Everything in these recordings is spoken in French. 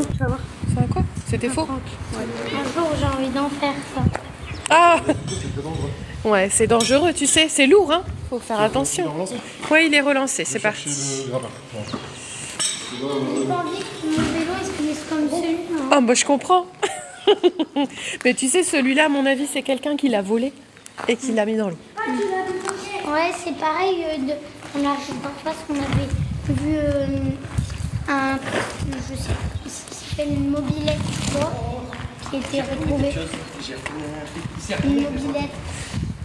prank, tu vas voir. C'est un quoi? C'était faux? Ouais. Un jour, j'ai envie d'en faire ça. Ah! Ouais, c'est dangereux, tu sais. C'est lourd, hein? Faut faire attention. Ouais, il est relancé, c'est parti. J'ai pas envie que mon vélo il se finisse comme celui-là. Ah, bah je comprends. Mais tu sais, celui-là, à mon avis, c'est quelqu'un qui l'a volé et qui l'a mis dans l'eau. Ouais, c'est pareil. On arrive d'en face, on avait vu un. Je sais pas, ça s'appelle une mobilette, tu vois, qui était retrouvée. Une mobilette.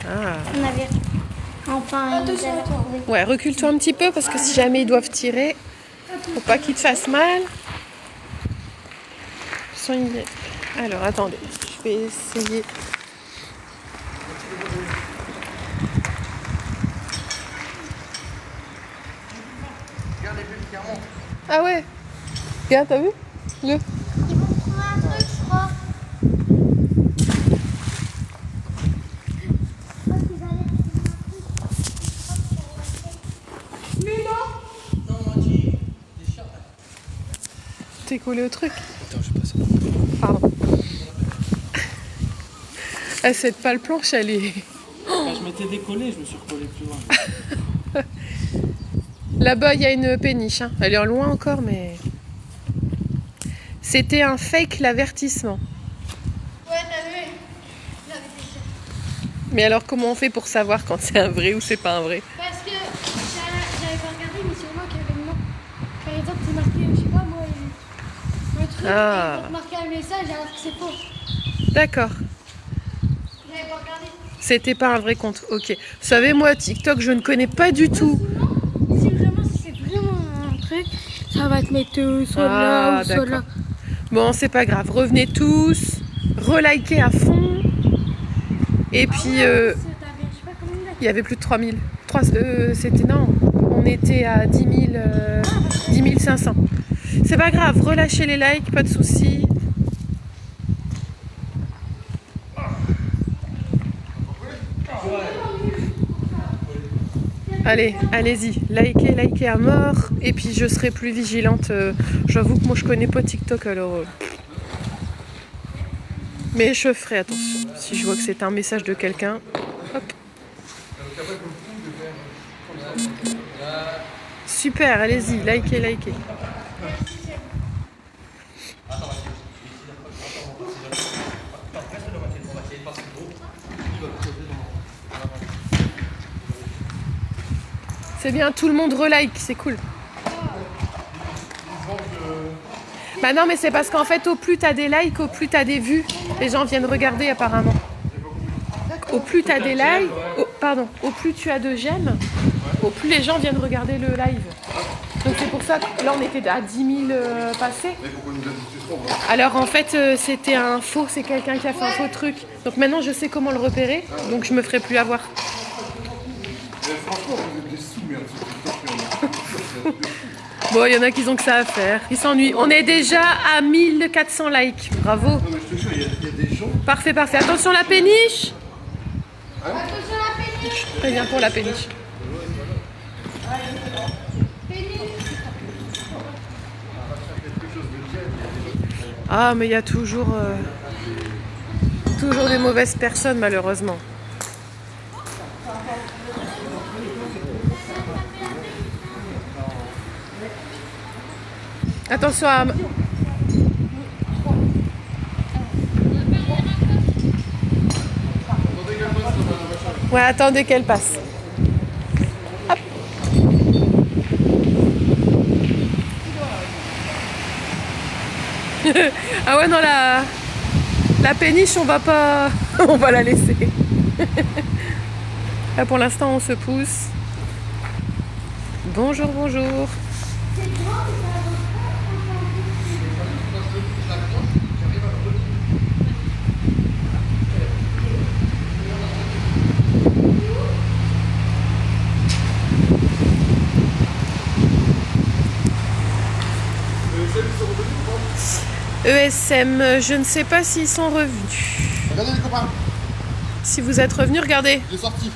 Ah. On avait. Enfin, ils avaient retrouvé. Ouais, recule-toi un petit peu parce que si jamais ils doivent tirer, faut pas qu'ils te fassent mal. Alors, attendez, je vais essayer. Regarde les bulles qui remontent. Ah ouais. Regarde, t'as vu? Le. Ils vont trouver un truc, je crois. Je crois qu'ils allaient trouver un truc. Non, moi, des chats. T'es collé au truc. Attends, je passe. Pardon. Ah, cette pâle planche, elle est. Quand je m'étais décollé, je me suis recollé plus loin. Là-bas, il y a une péniche. Hein. Elle est en loin encore, mais. C'était un fake l'avertissement. Ouais, t'as vu? J'avais été sûre. Mais alors, comment on fait pour savoir quand c'est un vrai ou c'est pas un vrai? Parce que j'avais pas regardé, mais sûrement qu'il y avait le nom. Par exemple, c'est marqué, je sais pas moi, le truc, Ah. et ils vont te marquer un message alors que c'est faux. D'accord. J'avais pas regardé. C'était pas un vrai compte. Ok. Vous savez, moi, TikTok, je ne connais pas du tout. Si c'est vraiment un truc, ça va te mettre soit là ou soit là. Bon, c'est pas grave. Revenez tous. Relikez à fond. Et puis, il y avait plus de 3000. C'était non. On était à 10 500. C'est pas grave. Relâchez les likes, pas de soucis. Allez, allez-y, likez à mort, et puis je serai plus vigilante. J'avoue que moi je connais pas TikTok alors. Mais je ferai attention. Si je vois que c'est un message de quelqu'un, hop. Super, allez-y, likez. C'est bien, tout le monde relike, c'est cool. Bah non, mais c'est parce qu'en fait, au plus t'as des likes, au plus t'as des vues. Les gens viennent regarder apparemment. Au plus t'as des likes, au plus tu as de j'aime, au plus les gens viennent regarder le live. Donc c'est pour ça que là on était à 10 000 passés. Alors en fait c'était un faux, c'est quelqu'un qui a fait un faux truc. Donc maintenant je sais comment le repérer, donc je me ferai plus avoir. Franchement, vous êtes des sous-merdes sur TikTok. Bon, il y en a qui ont que ça à faire. Ils s'ennuient. On est déjà à 1400 likes. Bravo. Non, mais je te jure, il y a des gens. Parfait. Attention la péniche. Attention à la péniche. Très bien pour la péniche. Ah, mais il y a toujours des mauvaises personnes, malheureusement. Attention à... Ouais, attendez qu'elle passe. Hop. Ah ouais, non, la péniche, on va pas... on va la laisser. Là, pour l'instant, on se pousse. Bonjour. ESM, je ne sais pas s'ils sont revenus. Regardez les copains, Si vous êtes revenus, regardez. il est sorti.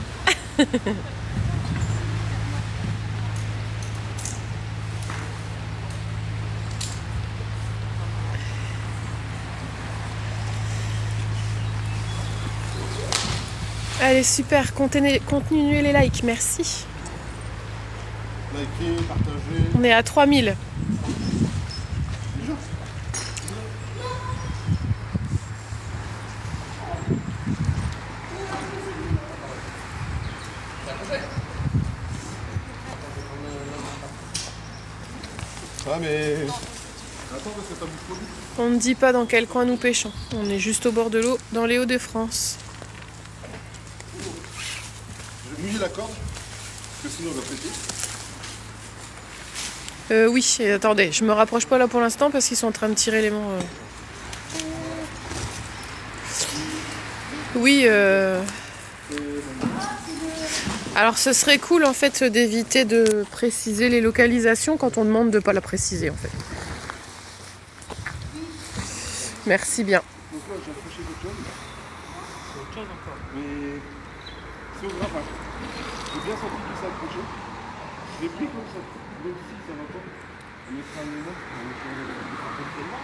Allez, super. Continuez les likes, merci. Likez, partagez. On est à 3000. Déjà. Ah mais... Attends parce que t'as beaucoup de... On ne dit pas dans quel coin nous pêchons. On est juste au bord de l'eau, dans les Hauts-de-France. Je vais mouiller la corde, parce que sinon elle va péter. Oui, et attendez, je me rapproche pas là pour l'instant parce qu'ils sont en train de tirer l'aimant. Oui, alors ce serait cool en fait d'éviter de préciser les localisations quand on demande de pas la préciser en fait. Merci bien. Donc là j'ai accroché quelque chose, C'est autre chose encore. mais c'est au grappin. J'ai bien senti qu'il s'est accroché. Je l'ai pris comme ça, même si ça va pas. On mettra un élément, on mettra un élément.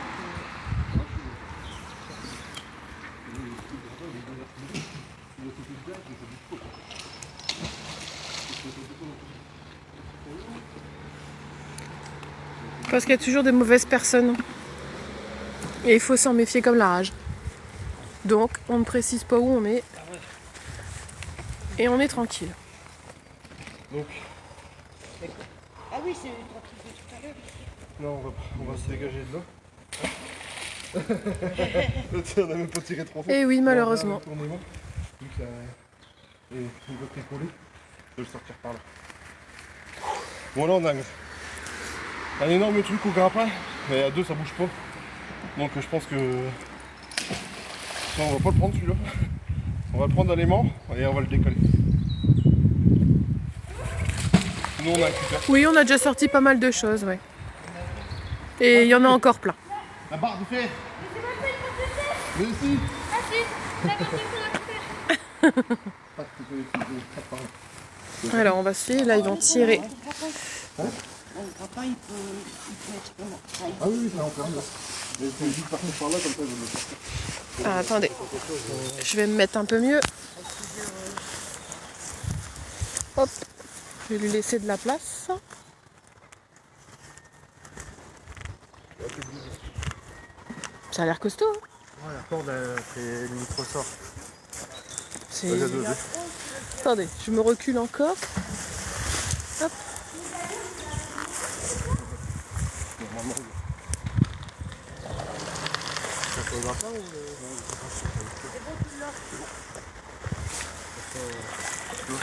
Parce qu'il y a toujours des mauvaises personnes. Et il faut s'en méfier comme la rage. Donc, on ne précise pas où on est. Et on est tranquille. Donc, Ah oui, c'est toi qui fais tout à l'heure. non, on va se dégager de là. On n'a même pas tiré trop fort. Eh oui, malheureusement. Tournez-moi. Vu que ça... Et une fois que t'es collé, je vais le sortir par là. Bon là on a un énorme truc au grappin, mais à deux ça bouge pas. Donc je pense que... Ça, on va pas le prendre celui-là. On va le prendre à l'aimant et on va le décoller. Nous on a un cutter. Oui, on a déjà sorti pas mal de choses, ouais. Et il y en a encore plein. La barre de fer. Mais si. Ah si, d'accord, il faut la couper. Pas de couper, pas de parler. Alors, on va suivre. Là, ils vont tirer. Le grappin, il peut être vraiment. Ah oui, ça en ferme là. Mais il faut juste partir par là comme ça je vais le sortir. Ah, attendez. Je vais me mettre un peu mieux. Hop. Je vais lui laisser de la place. Ça a l'air costaud. Hein. Ouais, la corde, c'est limite ressort. C'est... Attendez, je me recule encore. Hop.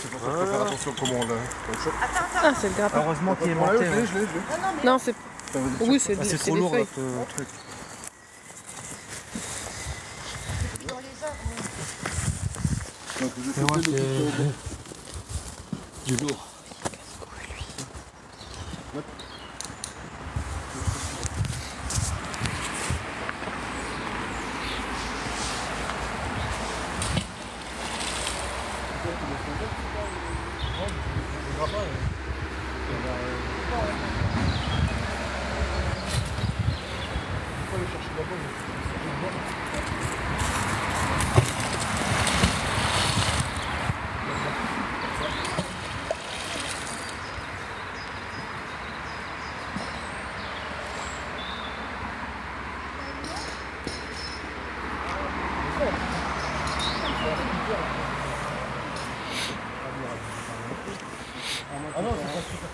C'est pour ça qu'il faut faire attention comment on l'a. Ah, c'est le grappin. Heureusement qu'il est Ouais, monté. je Ouais. l'ai. Non, c'est... Oui, c'est Ah, c'est c'est trop des lourd feuilles. votre truc. Donc, je Mais moi, fais le c'est du lourd. Ah non, c'est pas super.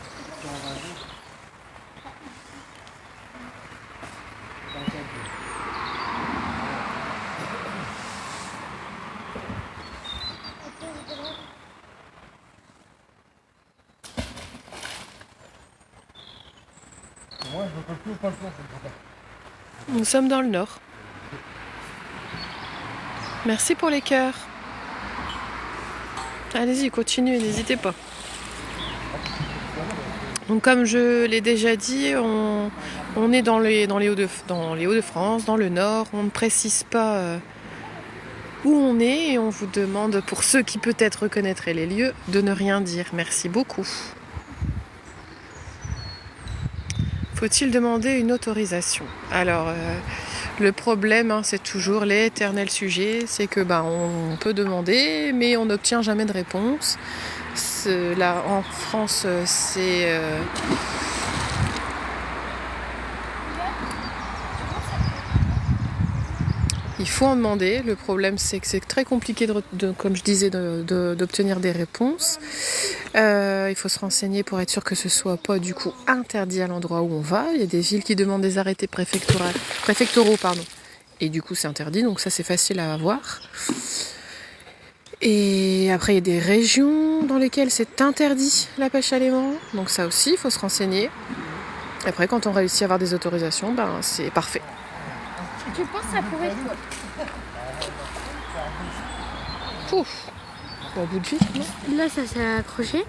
Moi, je ne peux plus ou pas le plan, c'est le grappin. Nous sommes dans le nord. Merci pour les cœurs. Allez-y, continuez, n'hésitez pas. Donc comme je l'ai déjà dit, on est dans les Hauts-de-France, dans le nord. On ne précise pas où on est et on vous demande, pour ceux qui peut-être reconnaîtraient les lieux, de ne rien dire. Merci beaucoup. Faut-il demander une autorisation? Alors, Le problème, hein, c'est toujours l'éternel sujet, c'est que on peut demander, mais on n'obtient jamais de réponse. Là, en France, c'est... Il faut en demander. Le problème, c'est que c'est très compliqué, comme je disais, d'obtenir des réponses. Il faut se renseigner pour être sûr que ce soit pas du coup interdit à l'endroit où on va. Il y a des villes qui demandent des arrêtés préfectoraux, et du coup c'est interdit. Donc ça, c'est facile à avoir. Et après, il y a des régions dans lesquelles c'est interdit la pêche à l'aimant. Donc ça aussi, il faut se renseigner. Après, quand on réussit à avoir des autorisations, c'est parfait. Tu penses que ça pourrait être... Pouf, au bout de vie, non? Là, ça s'est accroché.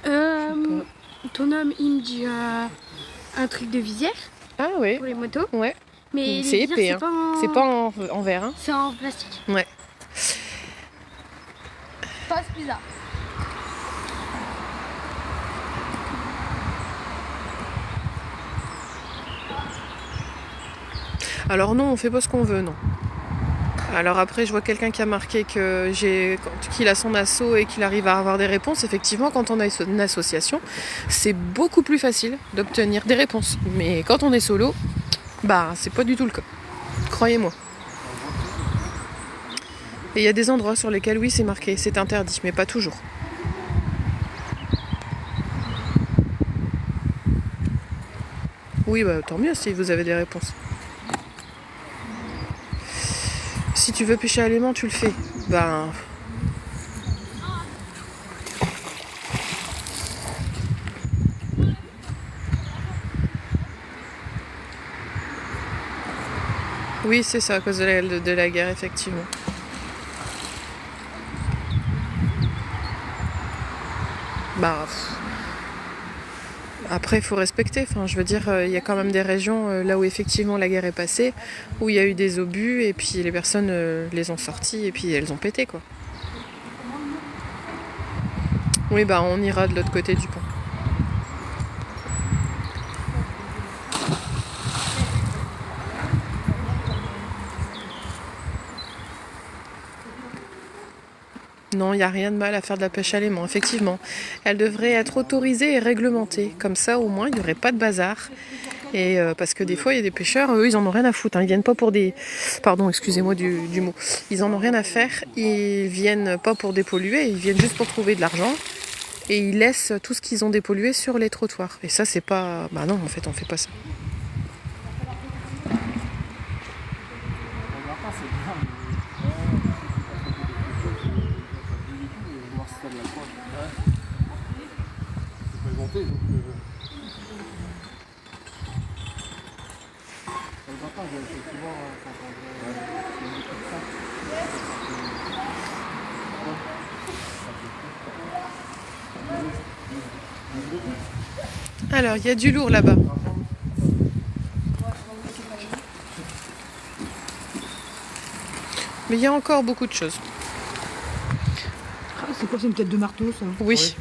Ton homme, il me dit un truc de visière Ah oui, pour les motos. ouais. Mais C'est les épais, visières, hein. c'est C'est pas en verre, hein. C'est en plastique. Ouais. Pas bizarre. Alors non, on fait pas ce qu'on veut, non. Alors après, je vois quelqu'un qui a marqué qu'il a son asso et qu'il arrive à avoir des réponses. Effectivement, quand on a une association, c'est beaucoup plus facile d'obtenir des réponses. Mais quand on est solo, c'est pas du tout le cas. Croyez-moi. Et il y a des endroits sur lesquels, oui, c'est marqué, c'est interdit, mais pas toujours. Oui, tant mieux si vous avez des réponses. Si tu veux pêcher à l'aimant, tu le fais. Oui, c'est ça, à cause de la guerre, effectivement. Après, il faut respecter. Enfin, je veux dire, il y a quand même des régions là où effectivement la guerre est passée, où il y a eu des obus et puis les personnes les ont sortis et puis elles ont pété, quoi. Oui, on ira de l'autre côté du pont. Non, il n'y a rien de mal à faire de la pêche à l'aimant, effectivement. Elle devrait être autorisée et réglementée. Comme ça, au moins, il n'y aurait pas de bazar. Et parce que des fois, il y a des pêcheurs, eux, ils en ont rien à foutre. Hein. Ils viennent pas pour des... Pardon, excusez-moi du mot. Ils en ont rien à faire. Ils viennent pas pour dépolluer. Ils viennent juste pour trouver de l'argent. Et ils laissent tout ce qu'ils ont dépollué sur les trottoirs. Et ça, c'est pas... non, en fait, on fait pas ça. Alors, il y a du lourd là-bas. Mais il y a encore beaucoup de choses. C'est quoi, c'est une tête de marteau, ça? Oui,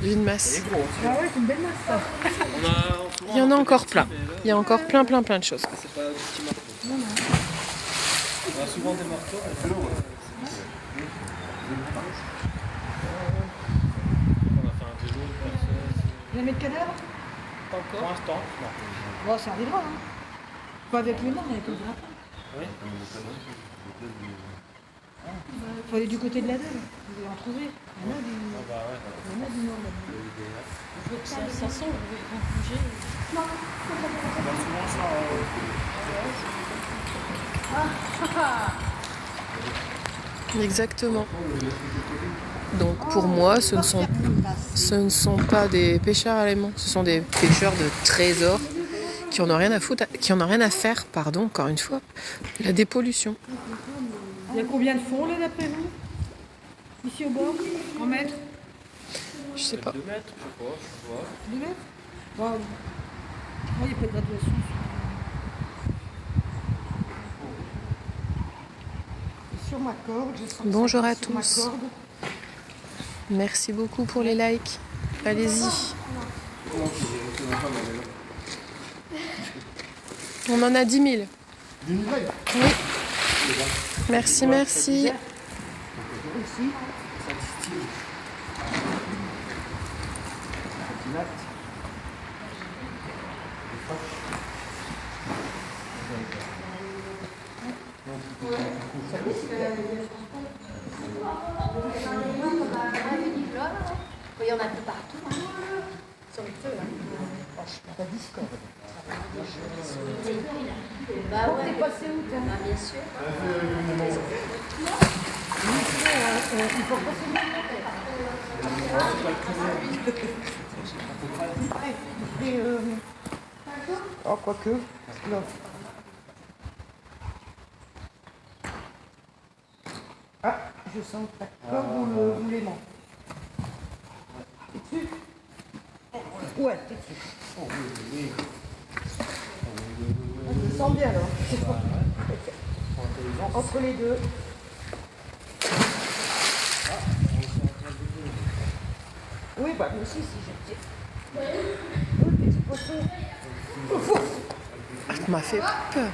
une masse. Ah ouais, c'est une belle masse, ça. Il y en a encore plein. Il y a encore plein de choses. C'est pas du petit marteau. On a souvent des marteaux. On a fait un vélo, Il y a un mètre cadavre? pas encore. Pour l'instant, non. Bon, ça arrivera, hein. Pas avec les mains, mais avec le grappin. Oui. Faut aller du côté de la dalle. Vous allez en trouver. Il y en a du... Il y en a du nord là-dedans. Ça sent le bouger. Exactement. Donc pour moi, ce ne sont pas des pêcheurs à l'aimant, ce sont des pêcheurs de trésors qui en ont rien à foutre, qui en ont rien à faire, pardon, encore une fois, la dépollution. Il y a combien de fonds là d'après vous? Ici au bord? En mètres? Je sais pas. 2 mètres, je sais pas, je vois. 2 mètres? Bon, il n'y a pas de graduation. Et sur ma corde, je sens Bonjour à sur ma tous. corde. Merci beaucoup pour les likes. Allez-y. On en a 10 000. Oui. Merci, merci. Aussi. Il y en a plus partout. Sur le feu. T'as Discord. Bah ouais. T'es passé où, toi? Bah, bien sûr. Il faut passer oh, quoique. Non. Ah, je sens ta corde ou l'aimant. T'es dessus? Ouais, t'es dessus. Je me sens bien, alors. Entre les deux. Oui, bah moi aussi, si je tire. Oui, petit poisson. On m'a fait peur.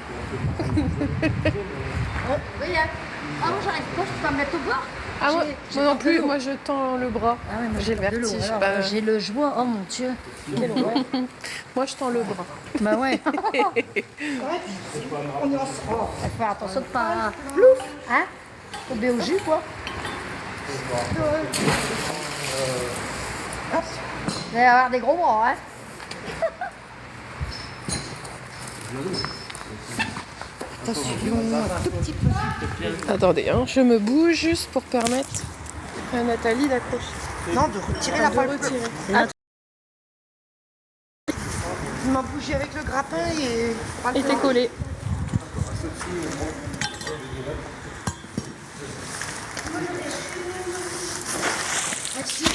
Oui, ah, moi j'arrive pas, je peux pas me mettre au bord. Ah, moi non plus, moi je tends le bras. Ah ouais, moi J'ai le vertige. Alors, Bah, j'ai le joie, oh mon Dieu. Quelle horreur. moi je tends le bras. Bah ouais. On est ensemble. Faut faire attention de pas. Plouf, hein? Tomber au jus, quoi. Vous allez avoir des gros bras, hein? Attention, un tout petit peu. Attendez, hein, je me bouge juste pour permettre à Nathalie d'accrocher. Non, de retirer la De balle. retirer. Tu m'as bougé avec le grappin et... Et t'es collé. Merci.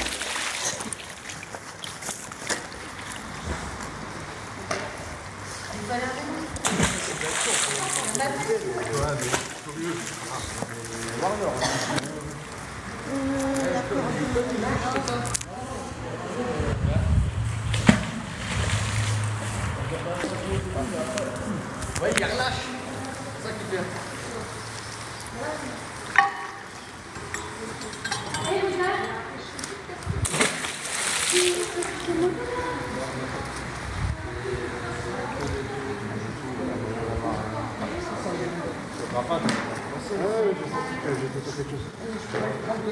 Ouais, il relâche. C'est ça qui fait.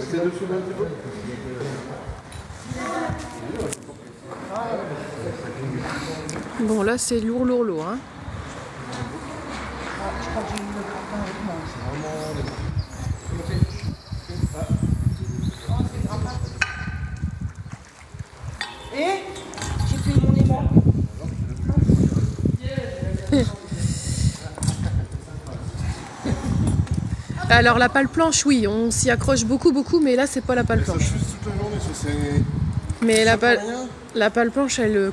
C'est dessus d'un petit peu. Bon, là c'est lourd, hein. Et j'ai pris mon aimant. Alors la pale planche, oui, on s'y accroche beaucoup, mais là c'est pas la pale Ça planche. juste toute la journée, ça c'est... Mais Ça fait rien. la pale planche, elle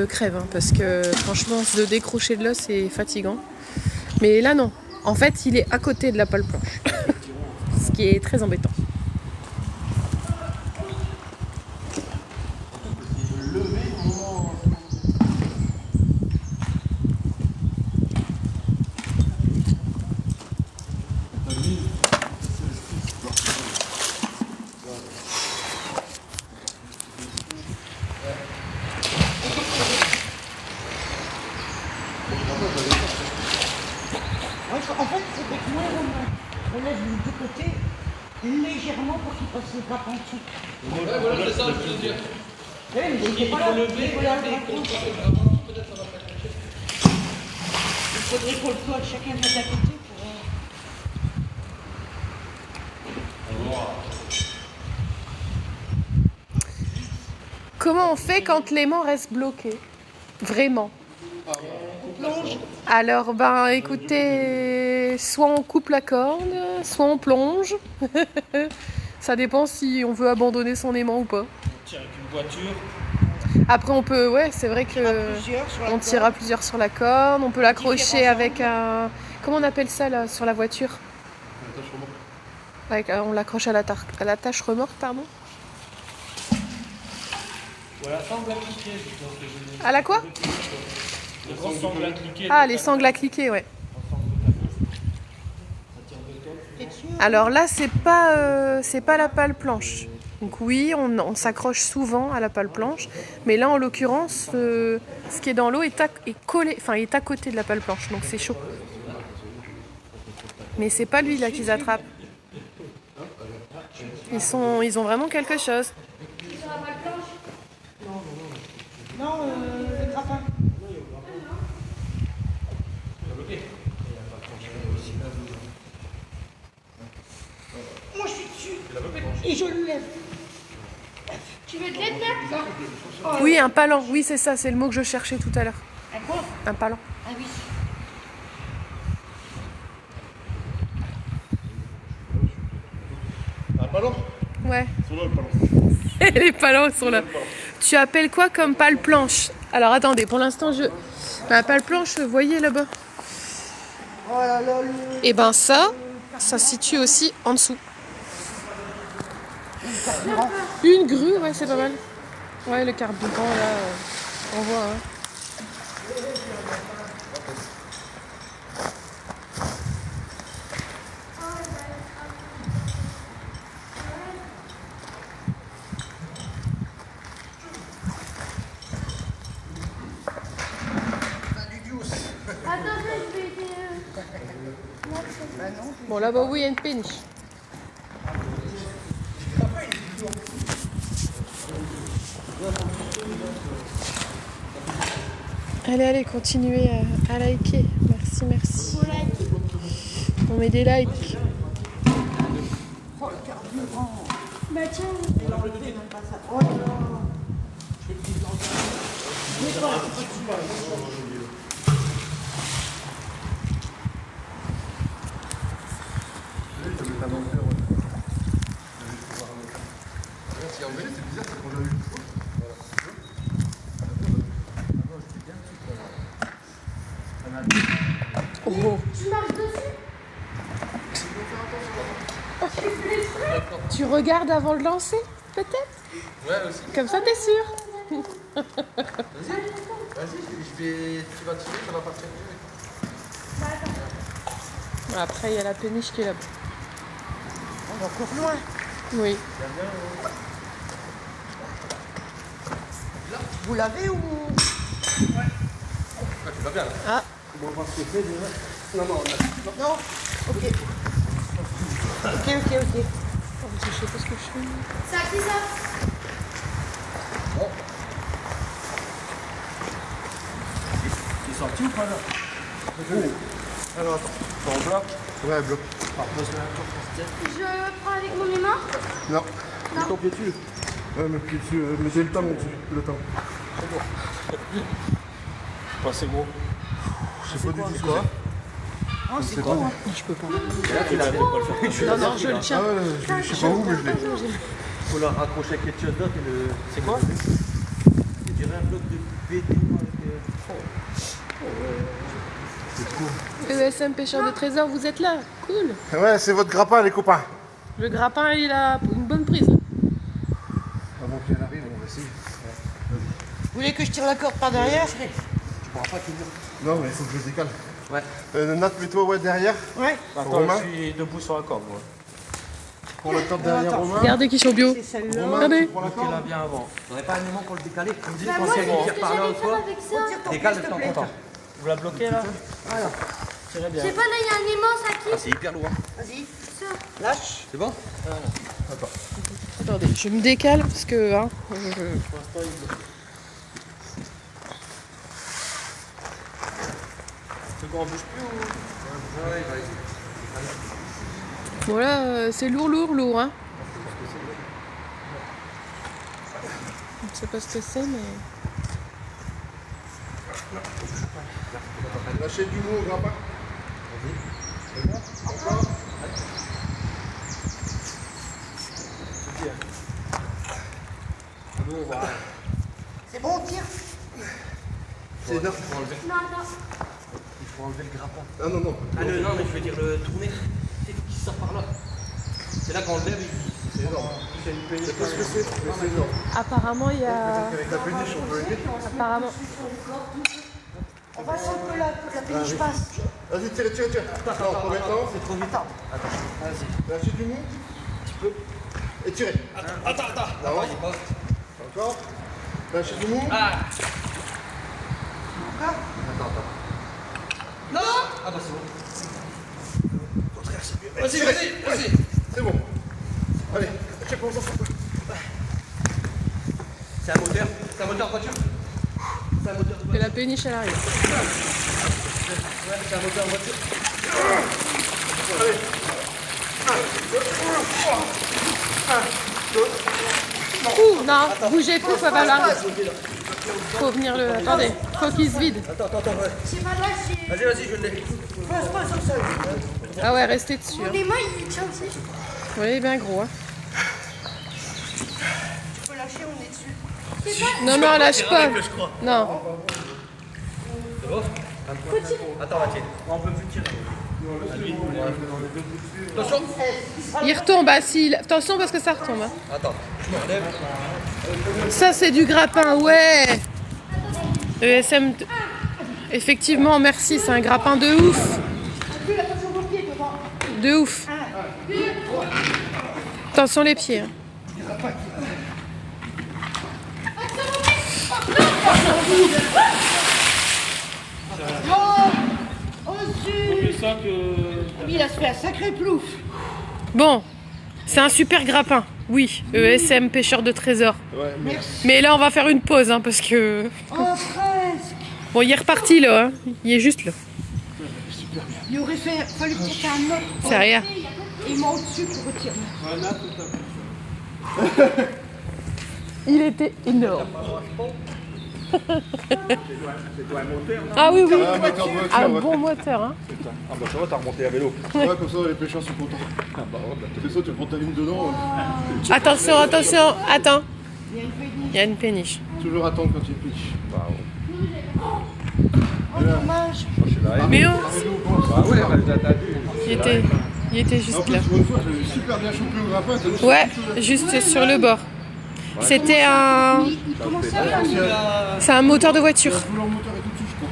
crève, hein, parce que franchement, de décrocher de là, c'est fatigant. Mais là, non. En fait, il est à côté de la pale planche, ce qui est très embêtant. En fait, c'est avec moi, on lève les deux côtés légèrement pour qu'il passe le grappin en dessous. Ouais, voilà, c'est ça, je veux dire. Oui, mais il faut pas lever, il faudrait qu'on le colle chacun de à côté pour... Comment on fait quand l'aimant reste bloqué? Vraiment. plonge. Alors, ben écoutez, soit on coupe la corde, soit on plonge. Ça dépend si on veut abandonner son aimant ou pas. On tire avec une voiture. Après, on peut, ouais, c'est vrai que Plusieurs sur la on tire à plusieurs sur la corde. On peut l'accrocher Différents avec un, comment on appelle ça là sur la voiture? On l'accroche à la tâche remorque, pardon. Voilà, sangle à cliquer, je pense. À la quoi? Les grosses sangles à cliquer. Ah, les sangles à cliquer, ouais. En sangle de Alors là, c'est pas la pale planche. Donc oui, on s'accroche souvent à la pale planche, mais là en l'occurrence, ce qui est dans l'eau est collé, enfin est à côté de la pale planche, donc c'est chaud. Mais c'est pas lui là qu'ils attrapent. Ils ont vraiment quelque chose. Non, le grappin. Moi je suis dessus. Et je le lève. Tu veux de l'aide là? Oui, un palan. Oui, c'est ça, c'est le mot que je cherchais tout à l'heure. Un quoi? Un palan. Ah oui. Un ballon. Ouais. Sur là, le ballon. Les palans sont là. Tu appelles quoi comme pale planche? Alors attendez, pour l'instant la pale planche, vous voyez là-bas? Oh là là, Et ben ça se situe aussi en dessous. Une grue, ouais, c'est pas mal. Ouais, le carburant là, on voit. Hein. Attendez, je vais aider. Bon, là-bas, oui, il y a une péniche. Allez, continuez à liker. Merci. On met des likes. Bah tiens, oh là là. Si en vélo, c'est bizarre, c'est qu'on l'a eu une fois. Oh. tu marches dessus? Tu regardes avant de lancer, peut-être? Ouais, aussi. Comme ça, t'es sûr? Vas-y, tu vas tirer, ça va partir. Après, il y a la péniche qui est là-bas. On est encore loin. Oui. Vous l'avez ou? Ah, tu vas bien là. Ah, Bon, on va se faire déjà. Non, Non. Ok. Ok. je sais pas ce que je fais. C'est à qui ça? Tu es sorti ou pas là? alors attends. T'es en bloc? Ouais, bloc. Je prends avec mon aimant? Non. Non. Ton pied dessus. Ouais, mais pied dessus. Mettez le temps dessus. Le temps. Pas c'est gros. Je sais pas du tout ce que c'est. Oh, c'est gros. Hein. Je peux pas. Et là, tu l'avais pas le faire. Non, je le Ah tiens. ouais, je sais pas où, mais je l'ai. Faut la raccrocher avec quelque chose d'autre et le. C'est quoi? Je dirais un bloc de béton avec. ESM pêcheur de trésors, vous êtes là. Cool. Ouais, c'est votre grappin, les copains. Le grappin, il a une bonne prise. Avant qu'il arrive, on va essayer. Vous voulez que je tire la corde par derrière? Tu pourras pas tenir. Non, mais il faut que je le décale. Ouais. Nat, mets-toi ouais, derrière. Ouais. Attends, Romain. je suis debout sur la corde, moi. Prends la table derrière Romain. Regardez qui sont bio. C'est celle-là. Romain, Regardez. tu prends la Mettez-la corde. bien avant. T'aurais pas un aimant pour le décaler? Tu me dis Bah quand moi, c'est c'est une ce tire que par là j'allais ou faire quoi? avec ça. Retire ton Décale pied, de s'il temps te plaît. en temps. Vous la bloquez là? Voilà. Tirez Je bien. sais pas, là, il y a un aimant, ça Ah, qui? c'est hyper lourd. Vas-y. Ça. Lâche. C'est bon? Attendez, je me décale parce que. Hein, Tu veux qu'on bouge plus ou? Ouais, vas-y. Voilà, c'est lourd, hein. Je sais pas ce que c'est, mais. Lâchez du mot au grappin. C'est bon? Encore? Nous, on va. C'est bon, on tire. C'est énorme. Il faut enlever. Non, attends. Il faut enlever le grappin. Ah non, non. Ah non, mais je veux dire le tourner. C'est qui sort par là. C'est là qu'on le lève. C'est énorme. C'est une péniche. Je sais pas ce que c'est, mais c'est énorme. Apparemment, il y a. Avec la péniche, on peut aider. Apparemment. On va sans que la péniche passe. Vas-y, tire. Non, pour maintenant, C'est trop vite. Attends. Vas-y. Lâchez du mou. Un petit peu. Et tirez. Attends. Là-haut. Encore. Lâchez du mou. Non. Ah bah c'est bon. Contraire, c'est mieux. Vas-y. C'est bon. Allez, check pour ça. C'est un moteur de voiture. C'est un moteur de voiture. Et la péniche à l'arrière. Ouais, c'est un moteur de voiture. Ouh, non, bougez plus, faut pas l'arrêter. Faut venir le... Attendez, faut qu'il se vide. Attends, ouais. C'est pas là, c'est. Vas-y, je l'ai. Ah ouais, restez dessus. Hein. Les mains, ils tiennent aussi. Oui, bien gros. Hein. Tu peux lâcher, on est dessus. Non, lâche pas. Je crois. Non. C'est bon. Attends, Mathilde. On peut plus tirer. Attention. Il retombe, attention parce que ça retombe. Hein. Attends, je me relève. Ça, c'est du grappin, ouais. ESM, effectivement, merci, c'est un grappin de ouf. De ouf. Attention les pieds. Hein. Oh zut! Il a se fait un sacré plouf. Bon, c'est un super grappin. Oui, ESM, pêcheur de trésors. Ouais, Merci. Mais là, on va faire une pause, hein, parce que... Oh, presque. Bon, il est reparti, là. Hein. Il est juste là. Il aurait fallu peut-être un autre. C'est rien. Et moi au-dessus pour retirer. Il était énorme. Ah oui, oui. un moteur de voiture, Un ouais. bon moteur, hein. Ah bah ça va, t'as remonté à vélo. Ouais, comme ça, les pêcheurs sont contents. Ah bah ouais, C'est ça, tu prends ta ligne dedans. Attention, attends. Il y a une péniche. Toujours attendre quand il piche. Oh, dommage. Mais oh, Ah ouais, t'as vu. il était En juste plus, là. pour une fois, j'avais super bien chopé au grappin. t'as juste- Ouais, juste sur le bord. C'était un... Il commençait à faire. C'est un moteur de voiture. Tout leur moteur est tout dessus, je crois.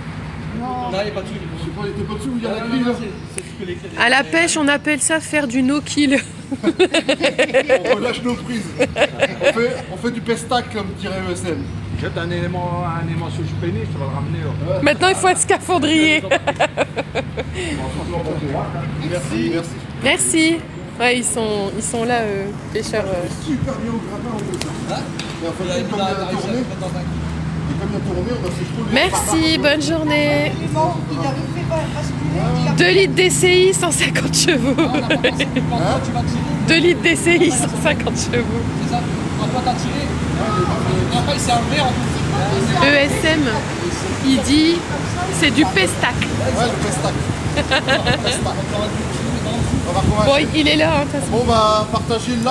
Non, il est pas dessus. Je sais pas, il était pas dessous, il y a la grille là. À la pêche, on appelle ça faire du no-kill. On relâche nos prises. On fait du pestac comme dirait ESM. Jette un élément sur le péniche, ça va le ramener. Maintenant, il faut un scaphandrier. Merci. Merci. Ouais, ils sont là, pêcheurs. Super bien au grappin en plus. Et en fait, comme il a tourné, on a fait trop les... Merci, bonne journée. Bon, il avait fait basculer. 2 litres DCI, 150 chevaux. 2 litres DCI, 150 chevaux. ESM, il dit c'est du pestac. Ouais, le pestac. On va recommencer. Bon, il est là. Hein, de toute façon. Bon, bah, partagez le live.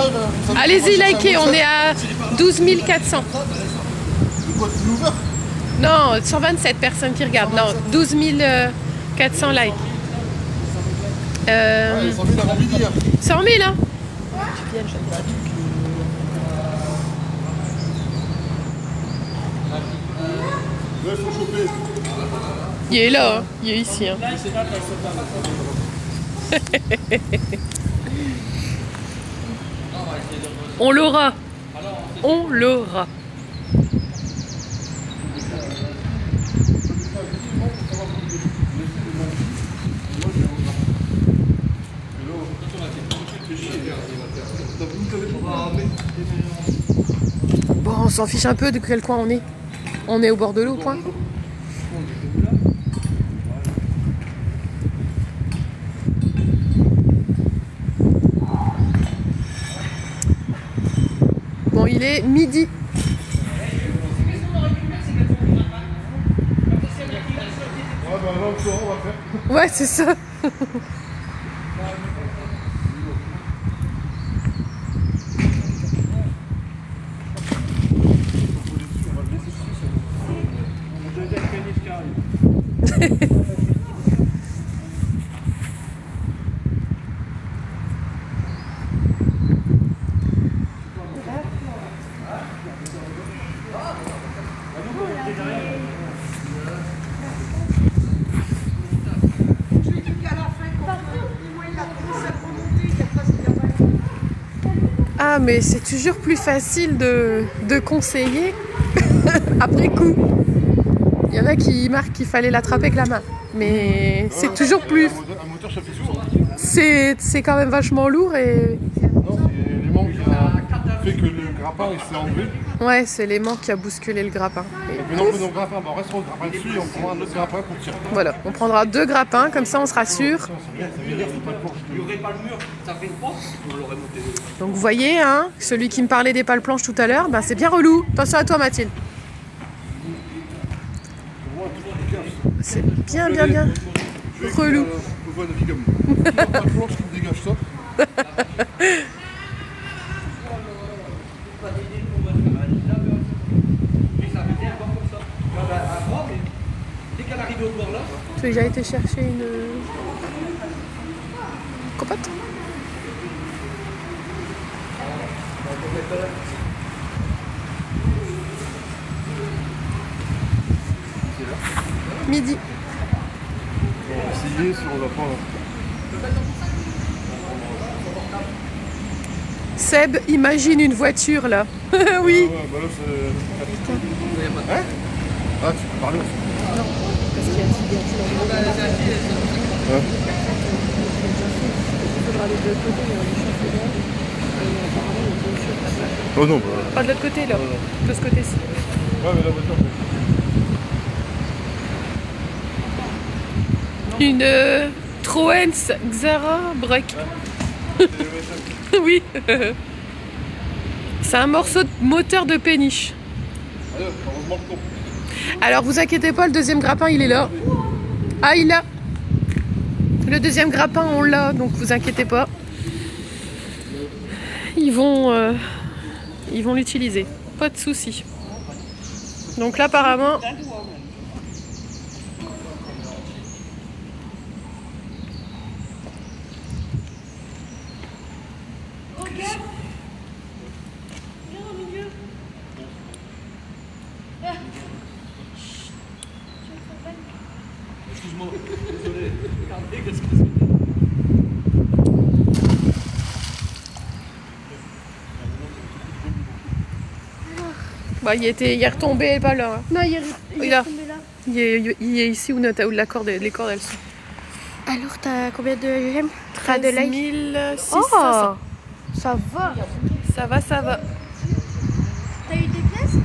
ça nous Allez-y, fera likez, chercher un on est à 12 400. De quoi, de l'ouvert Non, 127 personnes qui regardent. Non, 12 400 likes. Ouais, 100 000 avant midi. Hein. 100 000, hein. Ouais, faut choper. Il est là, hein. Il est ici. Hein. On l'aura. On l'aura. Bon, on s'en fiche un peu de quel coin on est. On est au bord de l'eau, point. Bon, il est midi. Ouais, bah, là, on va faire. Ouais, c'est ça. Je lui dis qu'à la fin, quand il a pris sa Ah, mais c'est toujours plus facile de conseiller après coup. Il y en a qui marquent qu'il fallait l'attraper avec la main. Mais c'est toujours plus... Un moteur, ça fait souvent. C'est quand même vachement lourd et... Non, c'est l'élément qui a fait que le grappin il s'est enlevé. Ouais, c'est l'aimant qui a bousculé le grappin. Et Donc maintenant on prend nos grappins, on reste au grappin dessus et on prendra un autre grappin pour tirer. voilà, on prendra 2 grappins, comme ça on sera sûr. Ça veut dire qu'il faut pas le planche. Il n'y aurait pas le mur, ça fait froid, on l'aurait monté. Donc vous voyez, hein, celui qui me parlait des pales planches tout à l'heure, ben c'est bien relou. Attention à toi Mathilde. C'est bien relou. On voit une vie comme il n'y a pas de planche qui me dégage ça. Dès qu'elle arrive au bord là, Tu as déjà été chercher une copote? Midi. On va essayer si on va pas. Seb, imagine une voiture là. Oui. Ouais, bah là c'est. Hein? Ah, tu peux parler aussi. Parce qu'il y a Hein? Oh non, bah. Pas de l'autre côté là, de ce côté-ci. Ouais, mais la voiture. Une Troens Xara Break. Oui. C'est un morceau de moteur de péniche. Heureusement que non. Alors vous inquiétez pas, le deuxième grappin il est là. Ah, il l'a. Le deuxième grappin on l'a, donc vous inquiétez pas. Ils vont l'utiliser, pas de souci. Donc là apparemment. excuse-moi, désolé, regardez qu'est-ce que c'est. Bah, il est retombé pas là. Non, il est est là. tombé là. Il est ici où les cordes elles sont. Alors, t'as combien de gemmes? 13 de likes? 600. Oh, ça va. Ça va, ça va. T'as eu des pièces?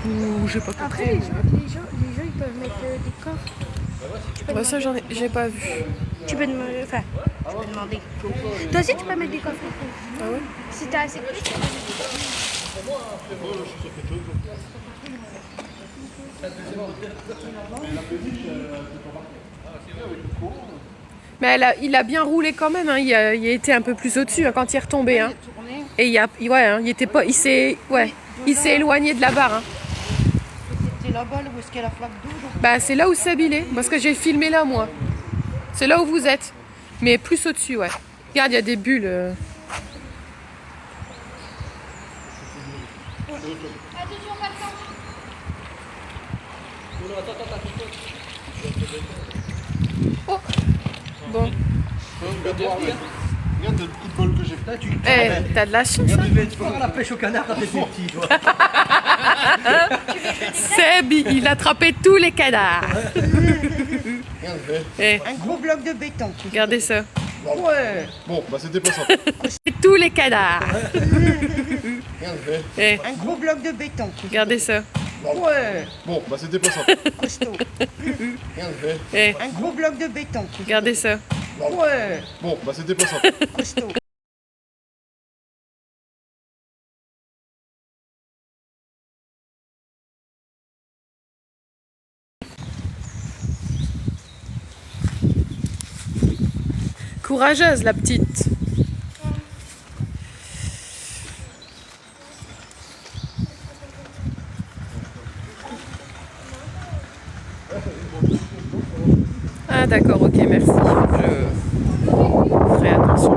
Ouh, j'ai pas Après, compris. les gens, ils peuvent mettre des coffres. Bah, ça, j'ai pas vu. Tu peux demander. Enfin, tu peux demander. Toi aussi, tu peux mettre des coffres. Ah ouais? Si t'as assez de place. Mais il a bien roulé quand même, hein. Il a été un peu plus au-dessus hein, quand il est retombé. Hein. Et il s'est éloigné de la barre. Hein. C'était là-bas où est-ce qu'il y a la flaque d'eau. Bah, c'est là où Seb il est, parce que j'ai filmé là moi. C'est là où vous êtes, mais plus au-dessus, ouais. Regarde, il y a des bulles. Attention, pas de temps. Oh. Bon. Regarde le coup de bol que j'ai fait. Eh, t'as de la chance. Hein. Tu peux faire la pêche au canard quand t'étais petit, toi. Seb, il a attrapé tous les canards. Eh, Un gros bloc de béton. regardez ça. Ouais. Bon, bah c'était pas ça. Tous les canards. Eh, Un gros bloc de béton. regardez ça. Ouais. Bon, bah c'était pas ça. Costaud. Eh, Un gros bloc de béton. regardez ça. Ouais. Bon, bah c'était pas ça. Costaud. Courageuse, la petite. Ah d'accord, ok, merci. Je ferai attention.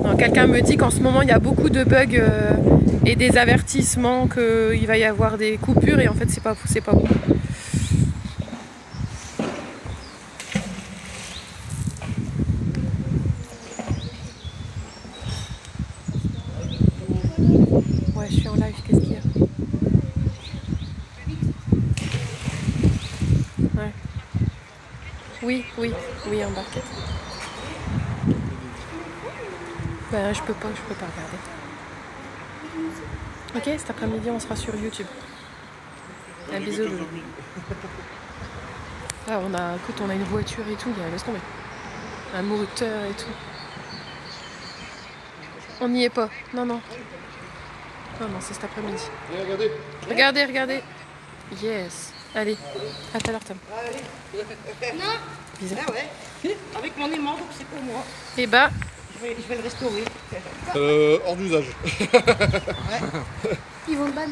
Non, quelqu'un me dit qu'en ce moment il y a beaucoup de bugs et des avertissements qu'il va y avoir des coupures et en fait c'est pas bon. live, qu'est-ce qu'il y a? Ouais. Oui, en barquette. Ben, je peux pas regarder. Ok, cet après-midi, on sera sur YouTube. Un bisou, Loulou. Là, on a une voiture et tout, laisse tomber. Un moteur et tout. On n'y est pas. Non, c'est cet après-midi. Regardez. Yes. Allez, à tout à l'heure, Tom. Non. Bisous. Ah ouais. Avec mon aimant, donc c'est pour moi. Et bah, Je vais le restaurer. Hors d'usage. Ils vont le ban.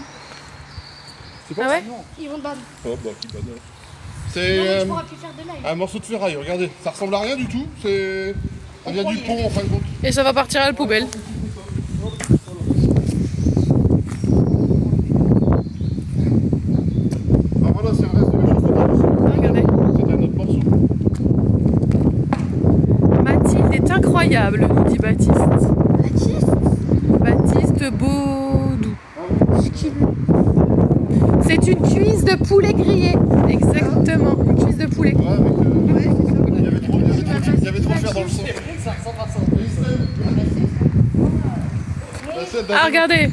ah ouais? Ils vont le ban. Oh, bah, qui banane. Non, mais C'est tu pourras plus faire de live. un morceau de ferraille, regardez. Ça ressemble à rien du tout. Ça vient du pont en fin de compte. Et ça va partir à la poubelle. Ah voilà, c'est le reste de l'échafaudage. Regardez. C'est un autre morceau. Mathilde est incroyable, nous dit Baptiste. Baptiste Baudou. C'est une cuisse de poulet grillé. Exactement, une cuisse de poulet. Ouais, avec, il y avait trop de fer dans le son. Ah, regardez.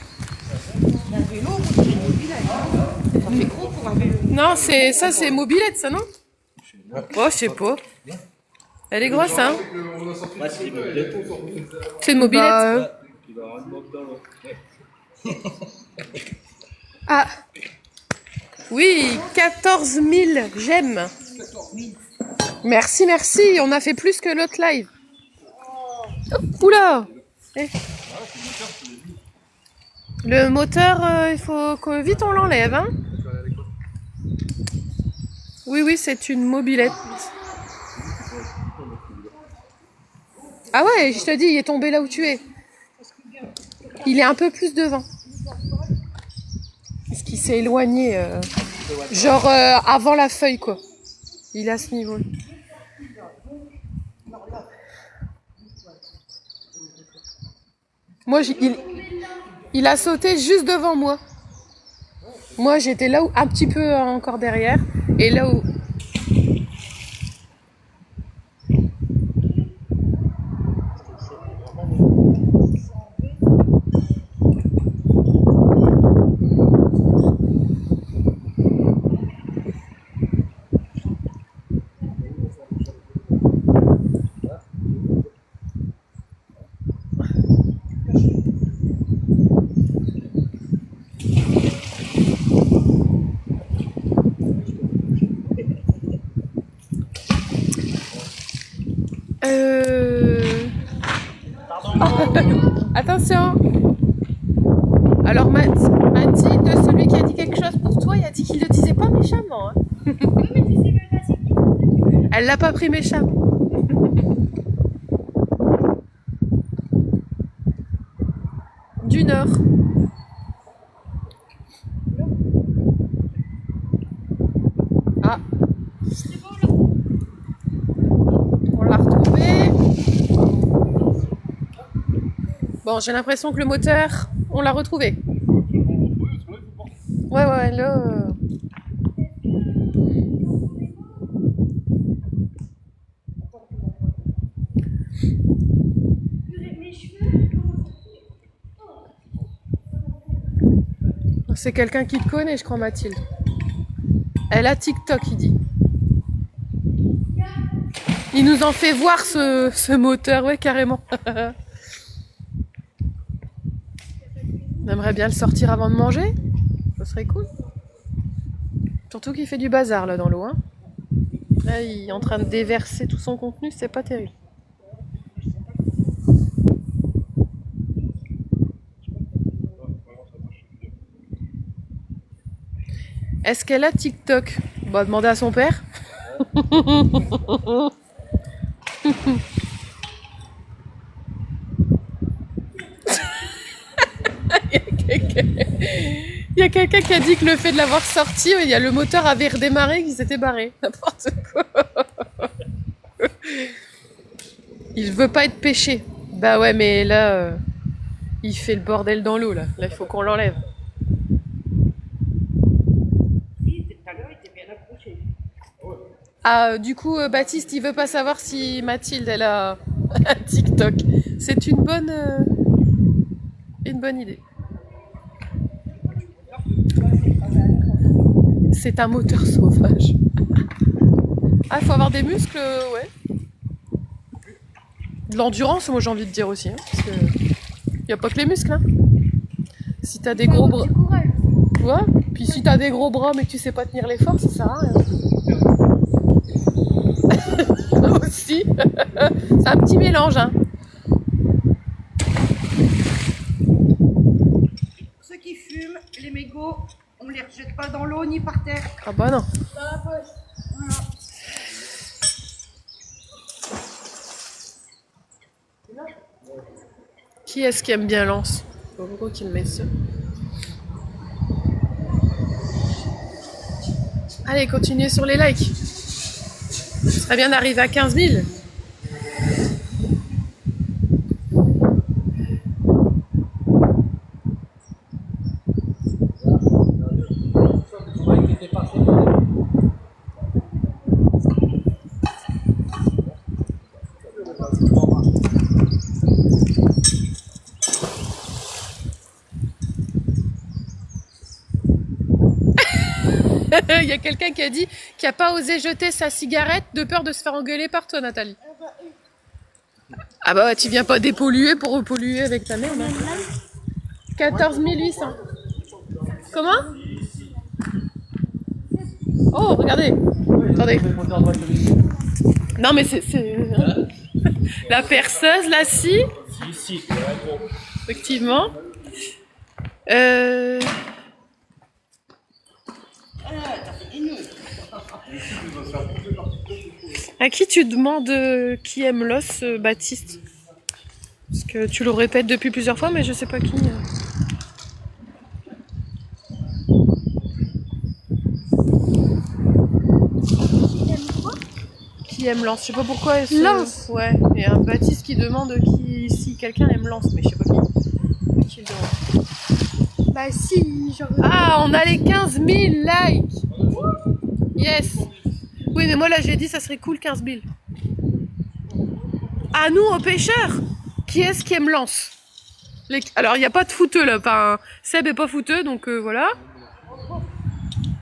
Non, ça c'est mobilette, ça, non? Oh, je sais pas. Elle est grosse, hein? C'est une mobilette. Ah. Oui, 14 000 j'aime. Merci. On a fait plus que l'autre live. Oh, oula. Le moteur, il faut que vite on l'enlève, hein? Oui, c'est une mobilette. Ah ouais, je te dis, il est tombé là où tu es. Il est un peu plus devant. Parce qu'il s'est éloigné, genre avant la feuille, quoi. Il est à ce niveau. Moi, il a sauté juste devant moi. Moi, j'étais là où, un petit peu encore derrière. Et là où... Attention. Alors Mathilde, celui qui a dit quelque chose pour toi, il a dit qu'il le disait pas méchamment. Hein. Elle l'a pas pris méchamment. Du Nord. Ah. On l'a retrouvé. Bon, j'ai l'impression que le moteur, on l'a retrouvé. Ouais, là... C'est quelqu'un qui te connaît, je crois, Mathilde. Elle a TikTok, il dit. Il nous en fait voir ce moteur, ouais, carrément. On aimerait bien le sortir avant de manger. Ça serait cool. Surtout qu'il fait du bazar, là, dans l'eau. Hein. Là, il est en train de déverser tout son contenu, c'est pas terrible. Est-ce qu'elle a TikTok? Bah, demander à son père. Il y a quelqu'un qui a dit que le fait de l'avoir sorti, il y a le moteur avait redémarré, qu'il s'était barré. N'importe quoi. Il veut pas être pêché. Bah ouais, mais là, il fait le bordel dans l'eau, là. Là, il faut qu'on l'enlève. Ah, du coup, Baptiste, il veut pas savoir si Mathilde, elle a un TikTok. C'est une bonne idée. C'est un moteur sauvage. Ah, il faut avoir des muscles, ouais. De l'endurance, moi j'ai envie de dire aussi. Hein, parce que y a pas que les muscles. Hein. Si t'as des gros bras. Ouais. Puis si t'as des gros bras mais que tu sais pas tenir l'effort, ça sert à rien. Aussi. C'est un petit mélange. Hein. Ceux qui fument, les mégots, on les rejette pas dans l'eau ni par terre. Ah bah non. Dans la poche. Voilà. Qui est-ce qui aime bien Lance? Pourquoi qu'il me met ça? Allez, continuez sur les likes. Ce serait bien d'arriver à 15 000. Il y a quelqu'un qui a dit qu'il n'a pas osé jeter sa cigarette de peur de se faire engueuler par toi, Nathalie. Ah bah ouais, tu viens pas dépolluer pour repolluer avec ta merde. Hein. 14 800. Comment? Oh, regardez. Attendez. Non mais c'est... La perceuse, la scie. Si. Effectivement. À qui tu demandes qui aime l'os, Baptiste? Parce que tu le répètes depuis plusieurs fois, mais je sais pas qui. Qui aime l'os? Je sais pas pourquoi. Lance. Ouais. Il y a un Baptiste qui demande si quelqu'un aime l'os, mais je sais pas qui. Qui le demande. Bah si, genre... Ah, on a les 15 000 likes. Yes. Oui, mais moi là j'ai dit ça serait cool 15 000. À nous, aux pêcheurs. Qui est-ce qui aime lance? Alors il n'y a pas de fouteux là. Enfin, Seb est pas fouteux, donc voilà.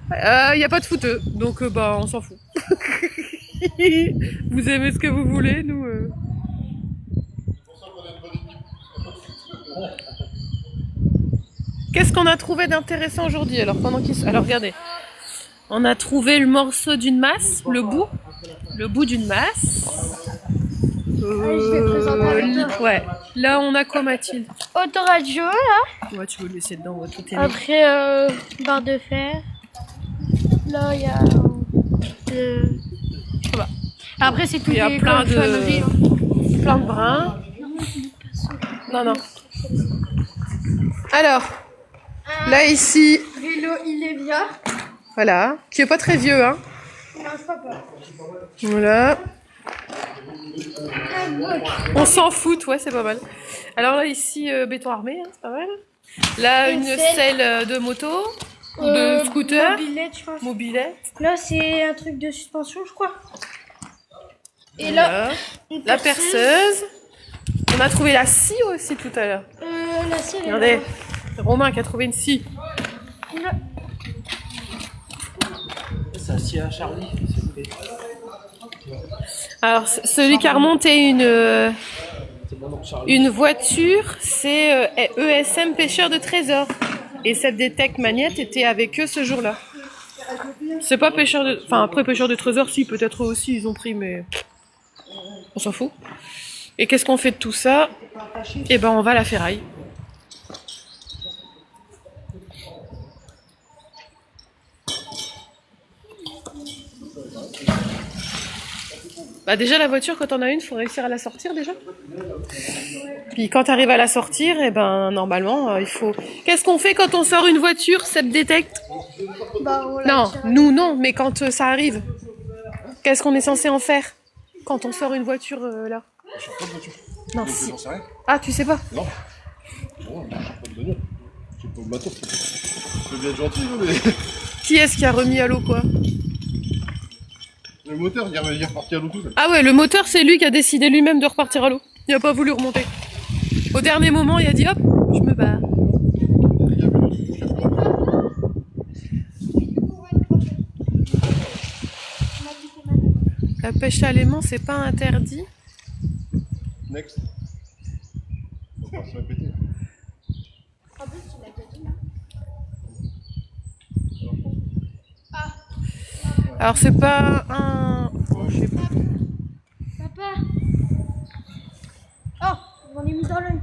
Il n'y a pas de fouteux, donc bah on s'en fout. Vous aimez ce que vous voulez, nous... Qu'est-ce qu'on a trouvé d'intéressant aujourd'hui? Alors regardez, on a trouvé le morceau d'une masse, le bout d'une masse. Je vais présenter avec toi. Ouais. Là, on a quoi, Mathilde? Autoradio, là. Ouais, tu veux le laisser dedans, on va tout aimer. Après, barre de fer. Là, il y a... Voilà. Après, c'est tout. Il y a plein de brins. Non. Alors, là, ici... Vélo Ilévia. Voilà. Qui est pas très vieux, hein. Non, je crois pas. Voilà. On s'en fout, ouais, c'est pas mal. Alors là, ici, béton armé, hein, c'est pas mal. Là, une selle de moto, de scooter, Mobilette, je pense. mobilette. Là, c'est un truc de suspension, je crois. Et là, Voilà. La perceuse. On a trouvé la scie aussi tout à l'heure. la scie, elle est Regardez, là. Romain qui a trouvé une scie. Là. C'est un scie à Charlie, s'il vous plaît. Alors, celui qui a remonté une voiture, c'est ESM Pêcheur de Trésors. Et cette détecte Magnette était avec eux ce jour-là. C'est pas pêcheur de... Enfin, après pêcheur de trésors, si, peut-être eux aussi, ils ont pris, mais... On s'en fout. Et qu'est-ce qu'on fait de tout ça? Eh ben, on va à la ferraille. Bah déjà la voiture quand on a une, faut réussir à la sortir déjà. Puis quand tu arrives à la sortir, et ben normalement il faut. Qu'est-ce qu'on fait quand on sort une voiture, Seb détecte? Bah, on la Non, tire. nous non, mais quand ça arrive, qu'est-ce qu'on est censé en faire quand on sort une voiture là? Je suis pas de voiture. Non, Donc, si. j'en sais rien. Ah, tu sais pas? Non. Non, je suis pas de bagnole. J'ai pas de matos. Je veux bien être gentil, mais... Qui est-ce qui a remis à l'eau quoi? Le moteur, il est reparti à l'eau tout seul. Ah ouais, le moteur, c'est lui qui a décidé lui-même de repartir à l'eau. Il n'a pas voulu remonter. Au dernier moment, il a dit hop, je me barre. Il y avait l'autre couche après. La pêche à l'aimant, c'est pas interdit. Next. On va pas se répéter. En plus, tu l'as déjà dit, non? Alors c'est pas un... Oh, je sais pas. Papa. Oh, j'en ai mis dans l'œil.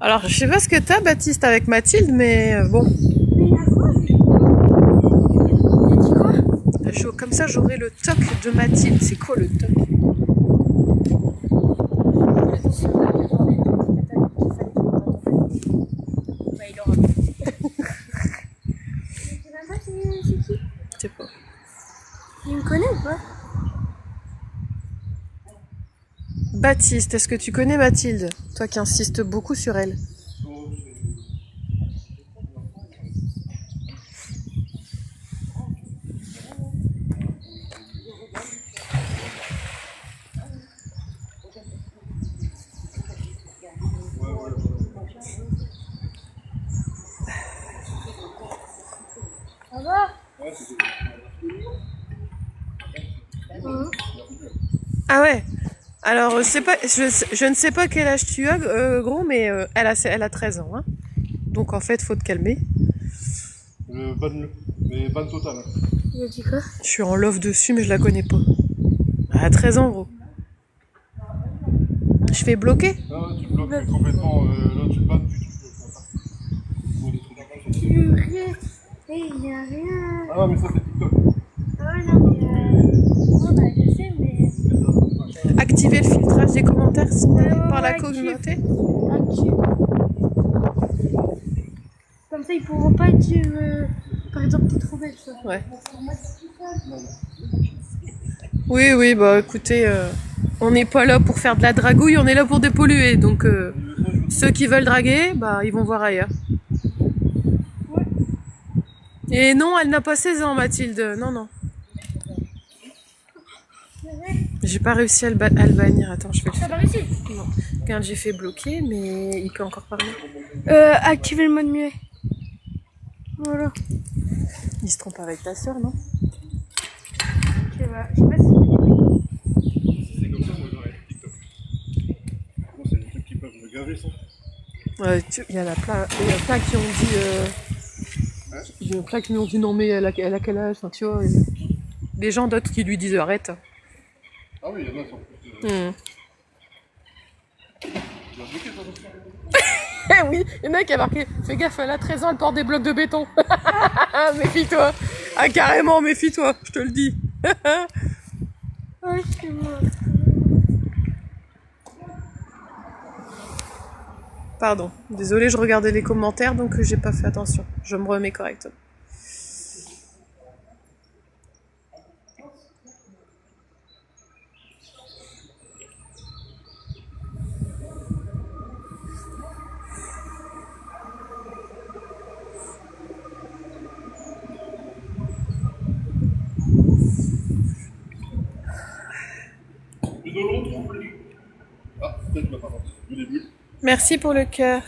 Alors je sais pas ce que t'as Baptiste avec Mathilde, mais bon. Mais il a quoi lui? Il a dit quoi? Comme ça j'aurai le toc de Mathilde. C'est quoi le toc? Bah, il aura. Je sais même pas c'est qui. Je sais pas. Il me connaît ou pas? Baptiste, est-ce que tu connais Mathilde? Toi qui insistes beaucoup sur elle. Ça va? Ah ouais. Alors, je ne sais pas quel âge tu as, gros, mais elle a 13 ans. Hein. Donc, en fait, faut te calmer. Mais ban total. Il a dit quoi? Je suis en love dessus, mais je la connais pas. Elle a 13 ans, gros. Je fais bloquer. Non, tu bloques complètement. Là, tu bannes du truc. Ou des trucs. Il me rien. Il y a rien. Ah, mais ça, c'est TikTok. Ah ouais, non, mais. Non, bah, je sais, mais. Activer le filtrage des commentaires signalés Ouais, par la active. communauté. Active. Comme ça, ils pourront pas dire. Par exemple, t'es trop belle, ça. Ouais. Oui, oui, bah écoutez, on n'est pas là pour faire de la dragouille, on est là pour dépolluer. Donc, ceux qui veulent draguer, bah ils vont voir ailleurs. Et non, elle n'a pas 16 ans, Mathilde. Non, non. J'ai pas réussi à le bannir. Attends, je vais le T'as faire. pas réussi? Non. Regarde, j'ai fait bloquer, mais il peut encore parler. Activer le mode muet. Voilà. Il se trompe avec ta soeur, non? Je sais pas si. C'est comme ça, moi, j'aurais TikTok. Moi, c'est des trucs qui peuvent me gaver, ça. Ouais, il y en a plein, qui ont dit... il y en a plein qui lui ont dit non mais elle a quel âge, enfin, tu vois. Des gens d'autres qui lui disent arrête. Ah oui, il y en a, sans plus. Tu vas bloquer, ça, Eh oui, il y en a qui a marqué fais gaffe, elle a 13 ans, elle porte des blocs de béton. Méfie-toi. Ah carrément, méfie-toi, je te le dis. Ouais, c'est moi. Pardon, désolée, je regardais les commentaires donc j'ai pas fait attention. Je me remets correctement. Et de l'autre, ah, peut-être ma parole. Du début. Merci pour le cœur.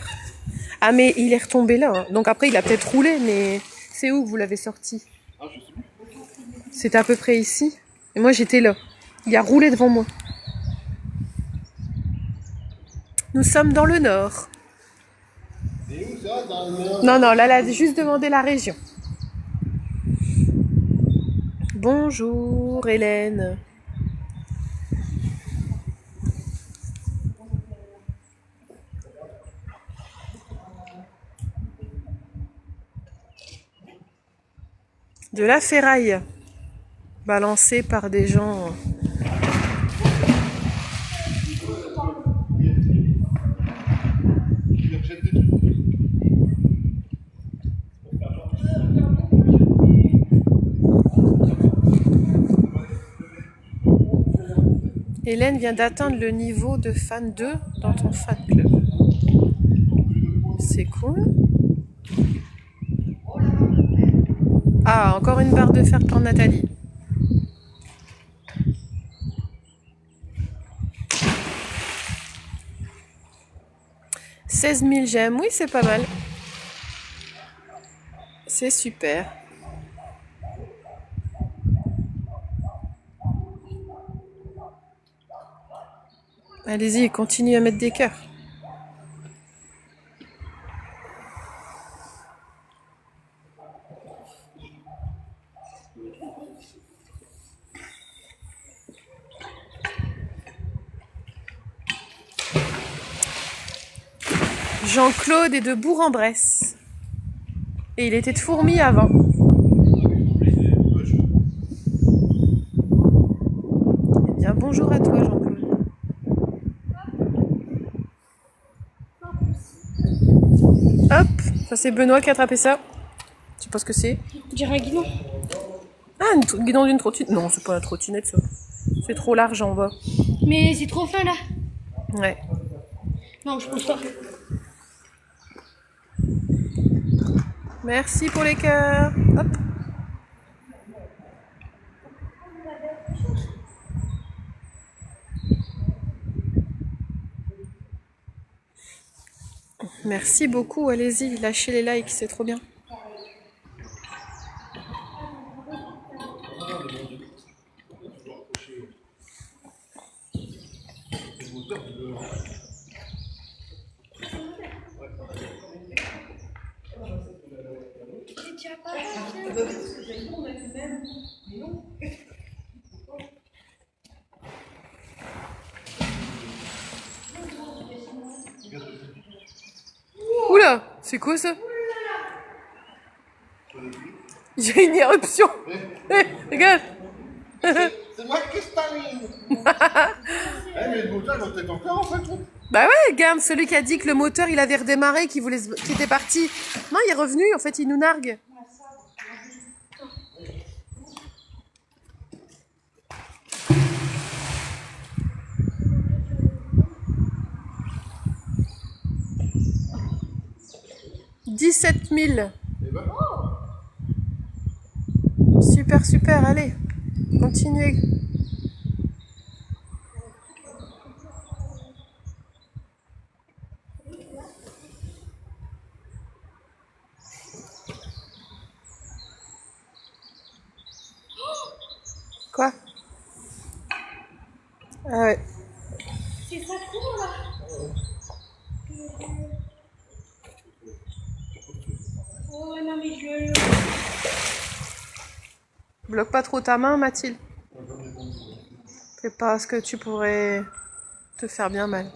Ah mais il est retombé là, hein. Donc après il a peut-être roulé, mais c'est où que vous l'avez sorti? Ah, je sais plus. C'était à peu près ici. Et moi j'étais là. Il a roulé devant moi. Nous sommes dans le nord. C'est où ça, dans le nord? Non, non, là, elle a juste demandé la région. Bonjour Hélène. De la ferraille balancée par des gens. Il achète des trucs. Hélène vient d'atteindre le niveau de fan 2 dans ton fan club. C'est cool. Ah, encore une barre de fer pour Nathalie. « 16 000 j'aime, oui c'est pas mal. C'est super. Allez-y, continue à mettre des cœurs. Jean-Claude est de Bourg-en-Bresse. Et il était de Fourmies avant. Eh bien, bonjour à toi, Jean-Claude. Hop, ça c'est Benoît qui a attrapé ça. Je sais pas ce que c'est. On dirait un guidon. Ah, un guidon d'une trottinette. Non, c'est pas la trottinette, ça. C'est trop large en bas. Mais c'est trop fin là. Ouais. Non, je pense pas. Merci pour les cœurs. Hop. Merci beaucoup, allez-y, lâchez les likes, c'est trop bien. Oula, c'est quoi ça? Il y a une éruption. Regarde. C'est moi qui staline. Mais le moteur, il va peut-être encore en fait. Bah ouais, regarde, celui qui a dit que le moteur il avait redémarré, qui était parti. Non, il est revenu, en fait, il nous nargue. « 17 000. » Super, super, allez, continuez. Quoi? Ah ouais. C'est pas cool là. Oh non mais je... Bloque pas trop ta main, Mathilde. Fais pas ce que tu pourrais te faire bien mal.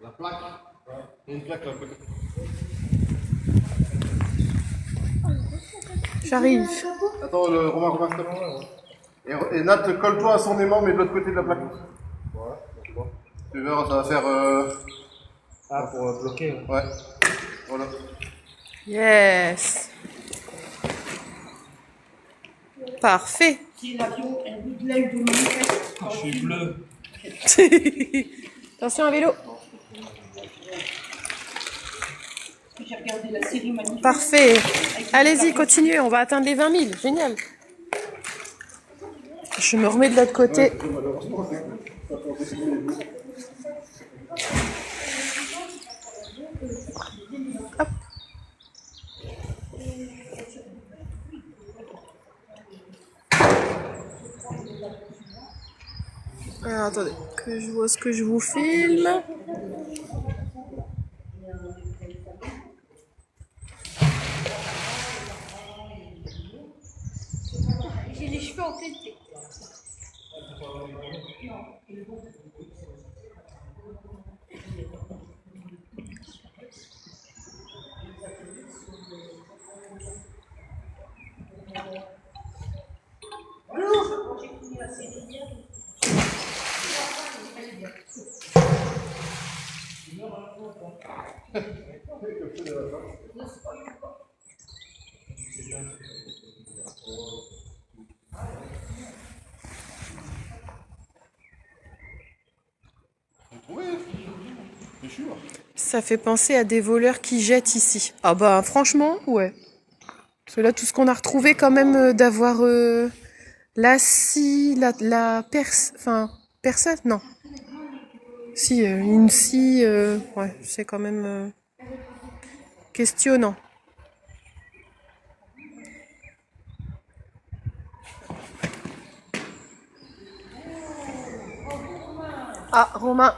La plaque. Il y a une plaque là. J'arrive. Attends, Romain, s'il te plaît. Et Nat, colle-toi à son aimant, mais de l'autre côté de la plaque. Voilà, c'est bon. Tu verras, ça va faire. Ah, pour bloquer. Ouais. Voilà. Yes. Parfait. Si l'avion est de l'œil de manifeste. Je suis bleu. Attention à vélo. J'ai regardé la série Manifeste. Parfait. Allez-y, continuez. On va atteindre les 20 000. Génial. Je me remets de l'autre côté. Malheureusement, c'est Hop. Alors, attendez, que je vois ce que je vous filme. J'ai les cheveux en pété. trouver, c'est sûr. Ça fait penser à des voleurs qui jettent ici. Ah bah franchement, ouais. Parce que là, tout ce qu'on a retrouvé quand même d'avoir la scie, la perce... Enfin, personne, non. Si, une scie... ouais, c'est quand même questionnant. Ah, Romain.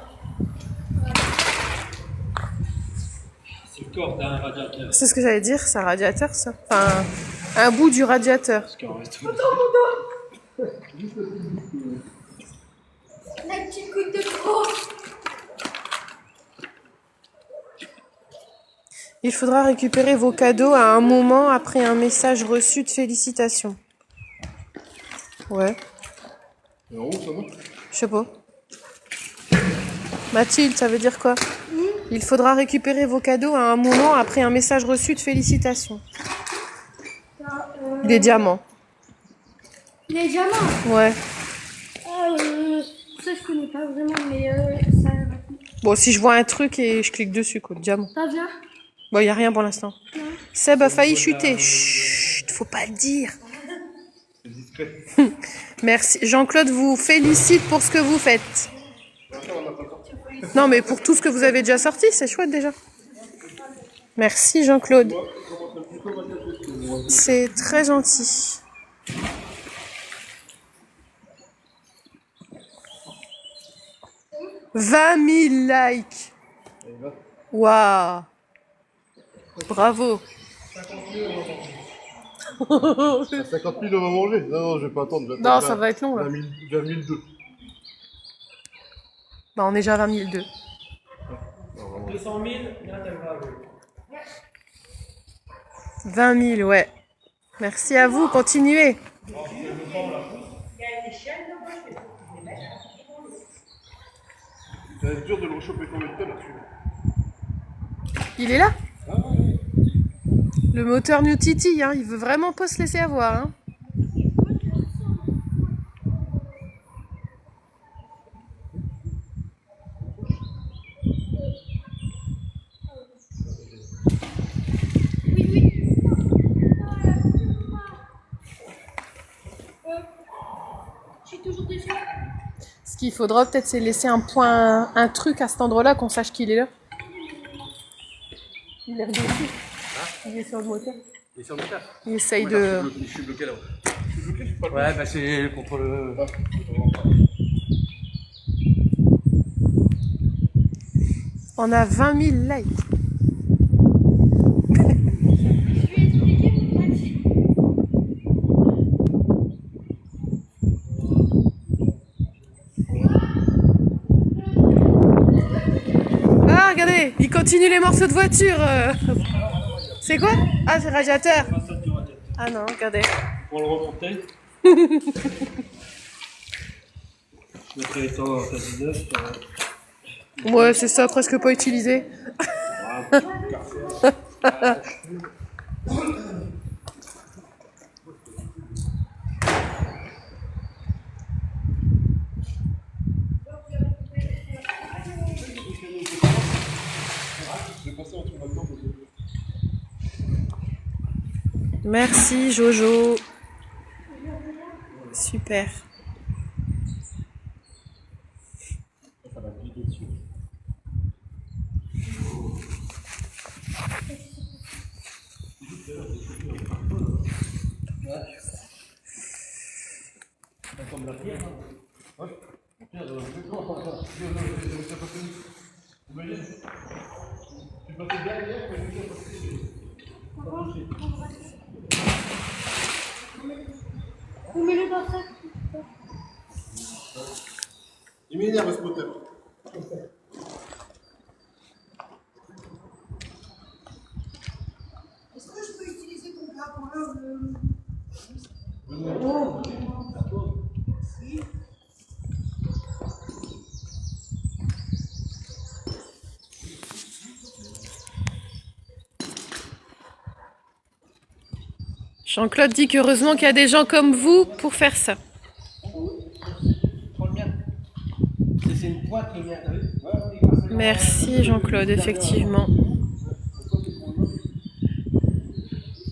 C'est le corps d'un radiateur. C'est ce que j'allais dire, c'est un radiateur, ça. Enfin, un bout du radiateur. Parce qu'en reste tout. La petite goutte de trop. Il faudra récupérer vos cadeaux à un moment après un message reçu de félicitations. Ouais, Et en haut, ça va? je sais pas. Mathilde, ça veut dire quoi? Il faudra récupérer vos cadeaux à un moment après un message reçu de félicitations. Des diamants. Les diamants. Ouais. Ça, je connais pas vraiment, mais ça. Bon, si je vois un truc et je clique dessus, quoi, diamant. Ça vient. Bon, y a rien pour l'instant. Seb a failli chuter. Chut, faut pas le dire. C'est discret. Merci. Jean-Claude vous félicite pour ce que vous faites. Non, mais pour tout ce que vous avez déjà sorti, c'est chouette déjà. Merci Jean-Claude. C'est très gentil. « 20 000 likes. Waouh. Bravo. 50 000 on va manger. Non, je vais pas attendre. Non, ça va être long là. 20 002. Bah, on est déjà à 20 002. 200 000, là t'aimeras. 20 000, ouais. Merci à vous, continuez. Ça va être dur de le rechoper combien de temps là-dessus. Il est là? Le moteur New Titi, hein, il veut vraiment pas se laisser avoir. Hein. Ce qu'il faudra peut-être, c'est laisser un point, un truc à cet endroit-là, qu'on sache qu'il est là. Il est redessus. Il est sur le moteur. Il est sur le moteur. Il essaye de... Je suis bloqué là-haut. Ouais, bah c'est contre le. On a 20 000 likes. Ah, regardez, il continue les morceaux de voiture. C'est quoi? Ah, c'est radiateur. Ah non, regardez. Pour le remonter. Je mettrai les temps quasi neuf. Ouais, c'est ça, presque pas utilisé. Merci Jojo. Super. Vous mettez dans ça. Il m'énerve ce moteur. Est-ce que je peux utiliser ton grappin Jean-Claude dit qu'heureusement qu'il y a des gens comme vous pour faire ça. Prends le mien. C'est une pointe le mien, t'as vu? Ouais. Merci Jean-Claude, effectivement.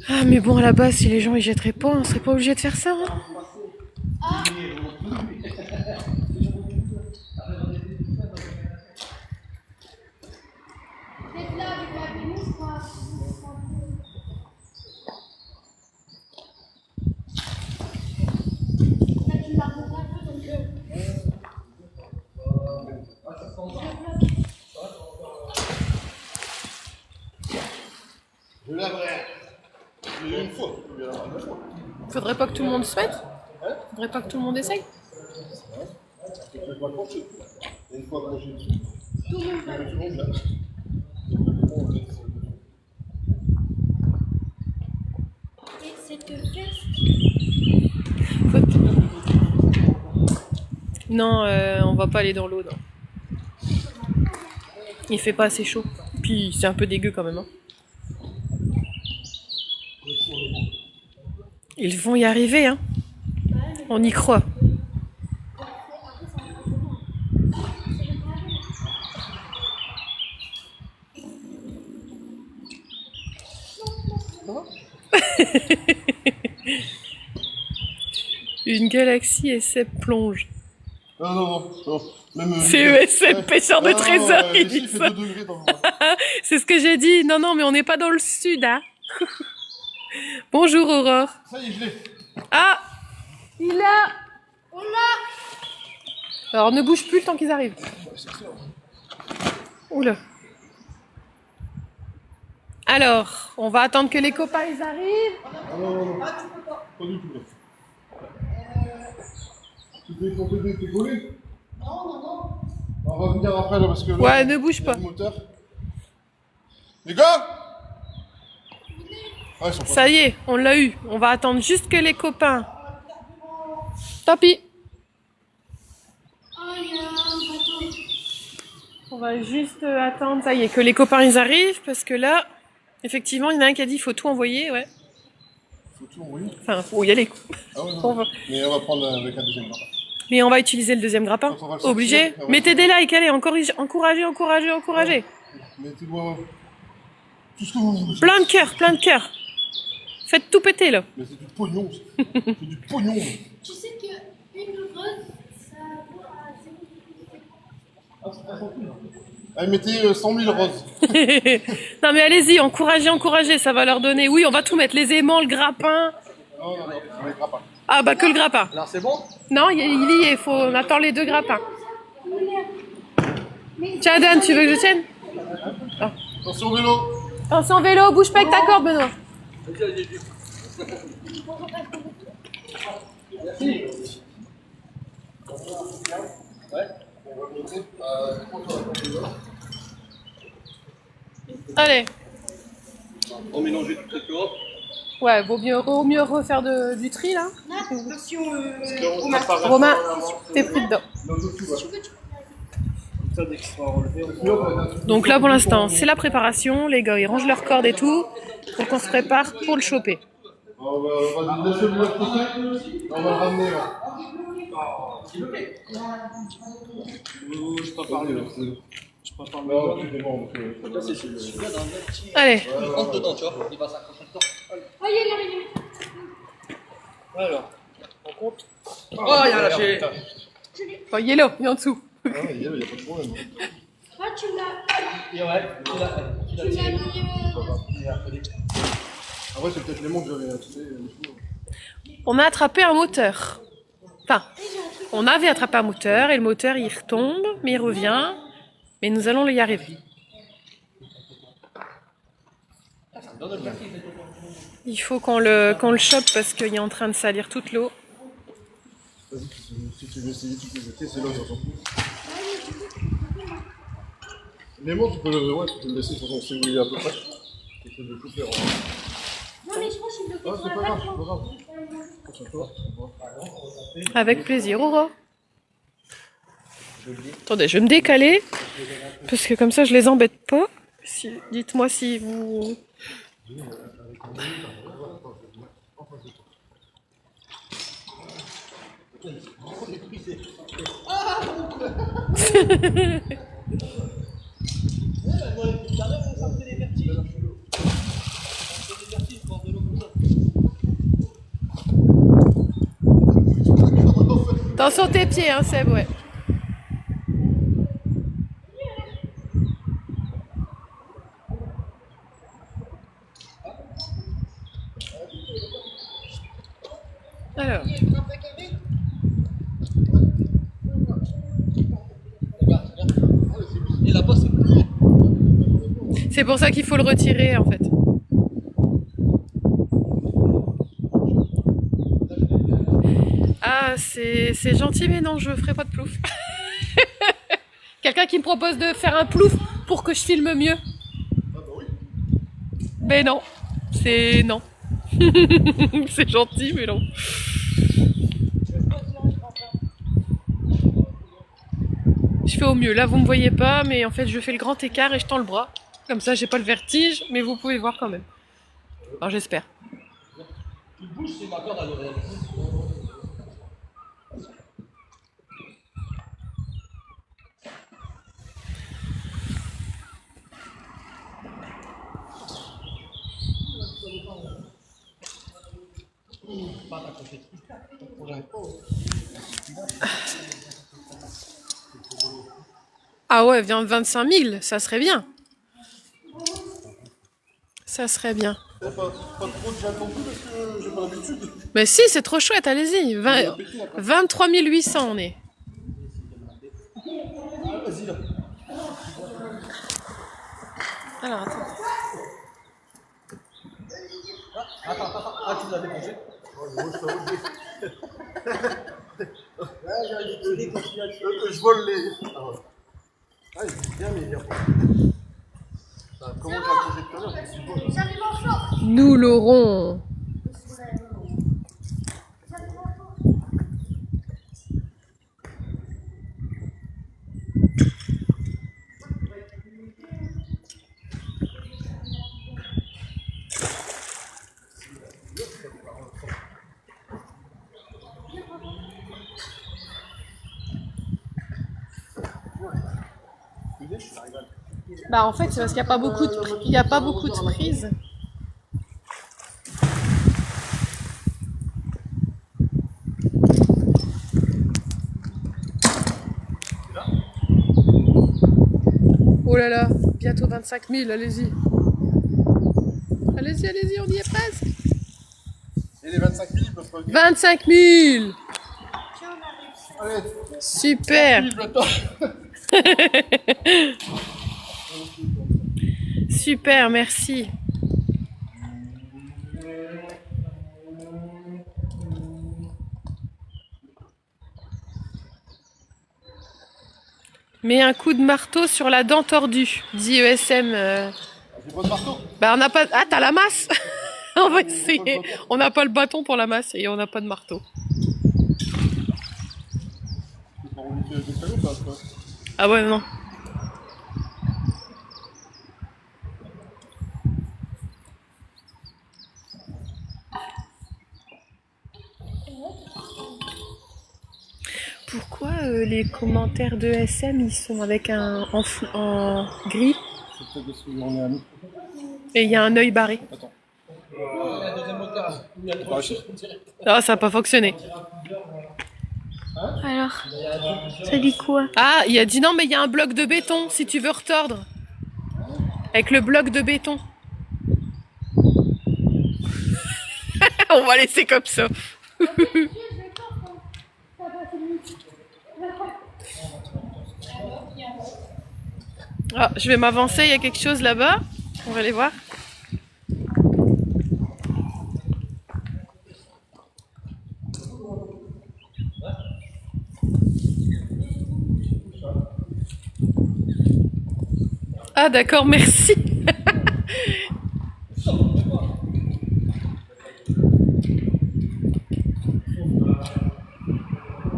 Ah mais bon, à la base, si les gens ils jetteraient pas, on serait pas obligé de faire ça. Hein. Je laverai. Une fois. Faudrait pas que tout le monde se mette. Faudrait pas que tout le monde essaye. Une fois accroché dessus. Tout le monde là. Et cette veste, Non, on va pas aller dans l'eau, non. Il fait pas assez chaud. Puis c'est un peu dégueu quand même. Hein. Ils vont y arriver, hein. On y croit. Une galaxie et ses plonges. Non. Même, CESM, pêcheur de trésors, il ici, dit il fait ça. 2 degrés dans le C'est ce que j'ai dit. Non, mais on n'est pas dans le sud, hein. Bonjour, Aurore. Ça y est, je l'ai. Ah, il a. On l'a. Alors, ne bouge plus le temps qu'ils arrivent. Oula. Alors, on va attendre que les copains ils arrivent. Ah non. Pas du tout. Tu t'es compté, t'es collé? Non. On va venir après là parce que là, Ouais, ne bouge il y a pas. le moteur. Les gars! Ah, ils sont pas. Ça y est, on l'a eu. On va attendre juste que les copains. Tant pis. oh, il y a un bateau. On va juste attendre, ça y est, que les copains ils arrivent, parce que là, effectivement, il y en a un qui a dit il faut tout envoyer, ouais. Faut tout envoyer. Enfin, faut y aller. Ah ouais, non. On va- Mais on va prendre avec un deuxième grappin. Mais on va utiliser le deuxième grappin. Quand on va le sortir, Obligé. on va Mettez le des likes, allez, encouragez. Mettez-moi tout ce que vous voulez. Plein de cœur. Faites tout péter, là. Mais c'est du pognon, ça. C'est du pognon. Tu sais qu'une rose, ça vaut à 0,5. Allez, mettez 100 000 roses. Non, mais allez-y, encouragez, ça va leur donner. Oui, on va tout mettre, les aimants, le grappin. Non, avec grappin. Ah, bah, que le grappin. Alors c'est bon? Non, il y est, on attend les deux grappins. Tiens, Dan, tu veux que je tienne? Attention au vélo. Attention, vélo, bouge pas avec ta corde, Benoît. Allez. On mélange tout avec l'Europe. Ouais, vaut mieux refaire du tri, là. Attention, Romain, t'es pris dedans. Ça, dès qu'il sera relevé, on Donc là, pour l'instant, c'est la préparation. Les gars, ils rangent leurs cordes et tout. Pour qu'on se prépare pour le choper. On va laisser le côté. On va le ramener là. je peux pas parler. Je peux pas parler. Non, c'est bon. Là c'est celui-là dans un petit. Allez. Il rentre dedans, tu vois. Il va s'accrocher dedans. Oh, il est là. Alors, on compte. Oh, il a lâché. Oh, yellow, il est en dessous. Ah ouais, il y a pas de problème. Ah, tu l'as. Ouais, il a tiré. Après, c'est peut-être les montres que j'avais acheté. On a attrapé un moteur. Enfin, on avait attrapé un moteur et le moteur, il retombe, mais il revient. Mais nous allons y arriver. Il faut qu'on le chope parce qu'il est en train de salir toute l'eau. Vas-y, si tu veux essayer, tu peux jeter, c'est là où ça s'en fout. Les montres, tu peux le laisser, de toute façon, si vous voulez à peu près. Tu peux tout faire. Non, mais je pense qu'il Ah, c'est pas grave, c'est pas grave. Concentre-toi. Avec plaisir, Aurore. Attendez, je vais me décaler. Parce que comme ça, je les embête pas. Dites-moi si vous... Attention tes pieds, hein, Seb, ouais. Alors. C'est pour ça qu'il faut le retirer en fait. Ah, c'est gentil, mais non, je ferai pas de plouf. Quelqu'un qui me propose de faire un plouf pour que je filme mieux. Mais non, c'est non. C'est gentil, mais non. Je fais au mieux. Là, vous me voyez pas, mais en fait, je fais le grand écart et je tends le bras. Comme ça, j'ai pas le vertige, mais vous pouvez voir quand même. Alors, j'espère. Ah ouais, 25 000, ça serait bien. Ça serait bien. Pas trop de gel non plus parce que j'ai pas l'habitude. Mais si, c'est trop chouette, allez-y. 23 800 on est. Vas-y là. Alors, attends. Ah, tu l'as débranché? Je vole les. Ah, il est bien, mais il est comment j'ai accroché tout à l'heure? Nous l'aurons. Bah en fait c'est parce qu'il n'y a pas beaucoup de prises. Oh là là, bientôt 25 000, allez-y. Allez-y, allez-y, on y est presque. Et les 25 000, ils peuvent pas. 25 000. Allez, super. Super, merci. Mets un coup de marteau sur la dent tordue, dit ESM. J'ai pas de marteau. Bah on n'a pas. Ah, t'as la masse. On va essayer. On n'a pas le bâton pour la masse et on n'a pas de marteau. Ah ouais, non. Pourquoi les commentaires de SM ils sont avec un en gris? C'est peut-être parce qu'on est amis. Et il y a un œil barré. Attends. Ah, ça n'a pas fonctionné. Alors, ça dit quoi? Ah, il a dit non, mais il y a un bloc de béton si tu veux retordre. Avec le bloc de béton. On va laisser comme ça. Ah, je vais m'avancer, il y a quelque chose là-bas. On va aller voir. Ah d'accord, merci.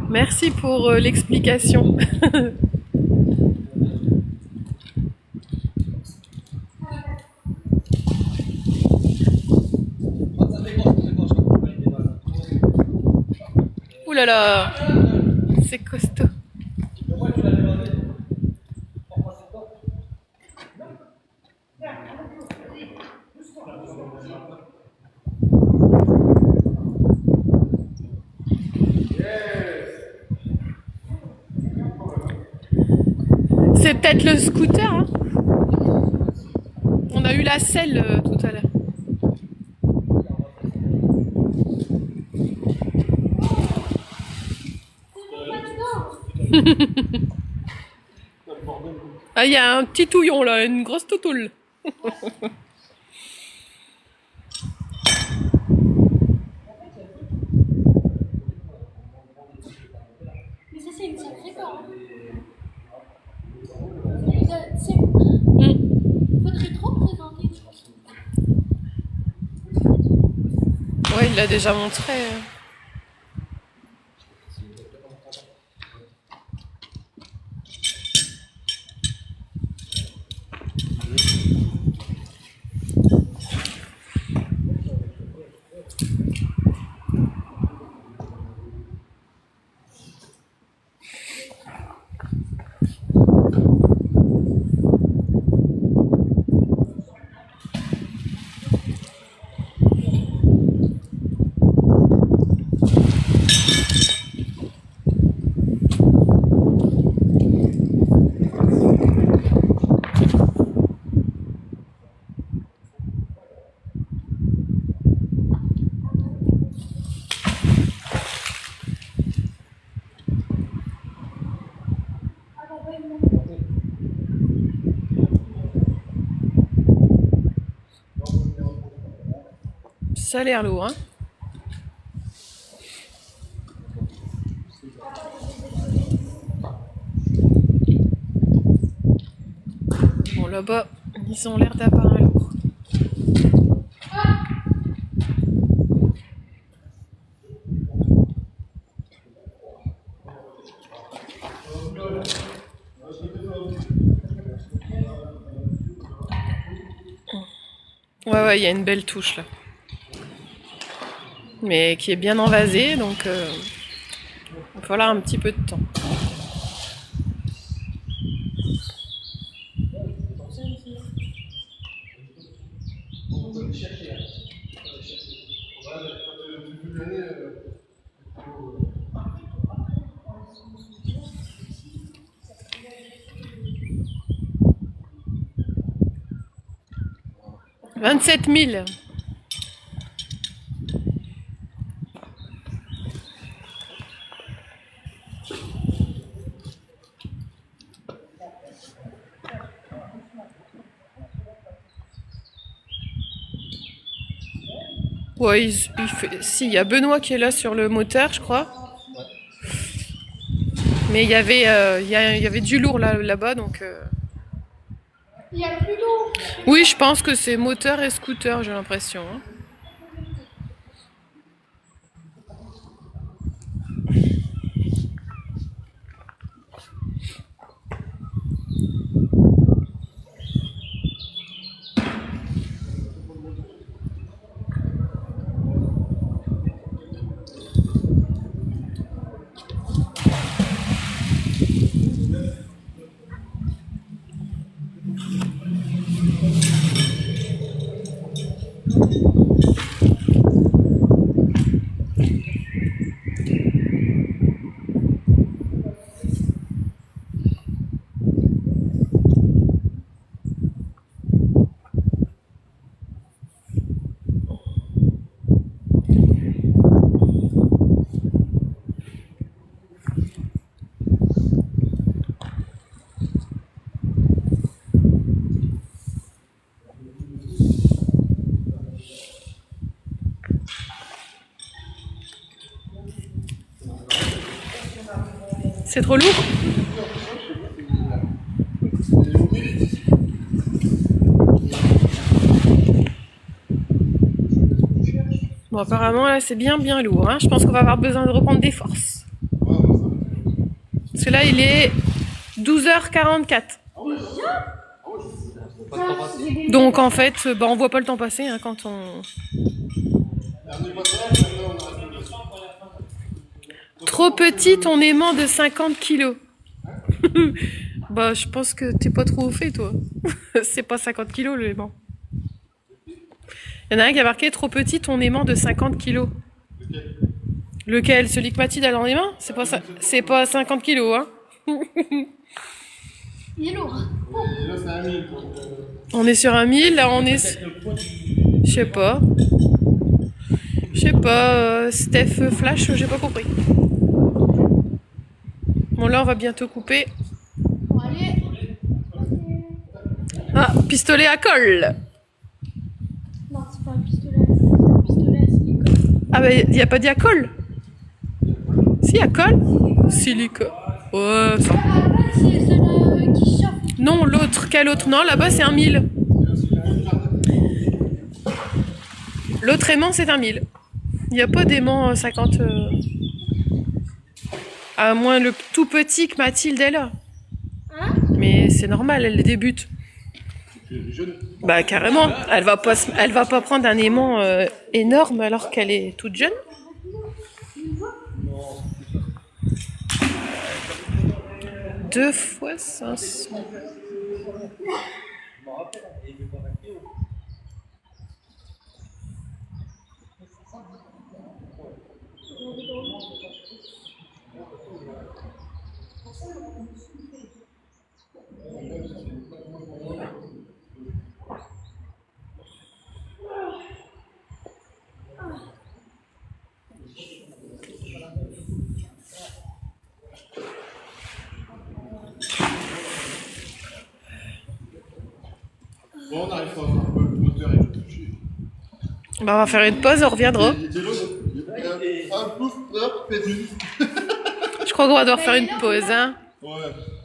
Merci pour l'explication. Ouh là là, c'est costaud. C'est peut-être le scooter, hein. On a eu la selle tout à l'heure. Ah, il y a un petit touillon là, une grosse toutoule. Mais ça, c'est une sacrée corde. Faudrait trop présenter. Ouais, il l'a déjà montré. Ça a l'air lourd, hein. Bon, là-bas, ils ont l'air d'avoir un lourd. Ouais, il y a une belle touche là. Mais qui est bien envasée, donc il va falloir un petit peu de temps. « 27 000 ». Ouais, si, il y a Benoît qui est là sur le moteur, je crois. Mais il y avait du lourd là-bas, donc... Il y a plus d'eau. Oui, je pense que c'est moteur et scooter, j'ai l'impression. Hein. C'est trop lourd? Bon, apparemment, là, c'est bien lourd. Hein. Je pense qu'on va avoir besoin de reprendre des forces. Parce que là, il est 12h44. Donc, en fait, bah, on voit pas le temps passer hein, quand on... Trop petit, ton aimant de 50 kilos. Bah, je pense que t'es pas trop au fait, toi. C'est pas 50 kilos, le aimant. Il y en a un qui a marqué trop petit, ton aimant de 50 kilos. Lequel? Celui que Mathilde a dans les mains? C'est pas 50 kilos, hein. Il est lourd. Et là, c'est un 1000. On est sur un 1000, là on est... Je sais pas. Steph Flash, j'ai pas compris. Bon là on va bientôt couper. Bon, allez. Ah, pistolet à colle. Non, c'est pas un pistolet. C'est un pistolet à silicone. Ah bah y a pas dit à colle. Si, à colle. Silicone. Ouais, ça. Ah, là, c'est celle qui chauffe. Non, l'autre, quel autre? Non, là-bas c'est un 1000. L'autre aimant c'est un 1000. Il n'y a pas d'aimant 50. À moins le tout petit que Mathilde est là. Hein? Mais c'est normal, elle débute. Bah carrément, elle va pas prendre un aimant énorme alors qu'elle est toute jeune. Deux fois 500. Bon, on arrive à un peu le moteur et tout. Bah, on va faire une pause, on reviendra. Un pouf, hop, pétu. Je crois qu'on va devoir faire une pause, hein. Ouais.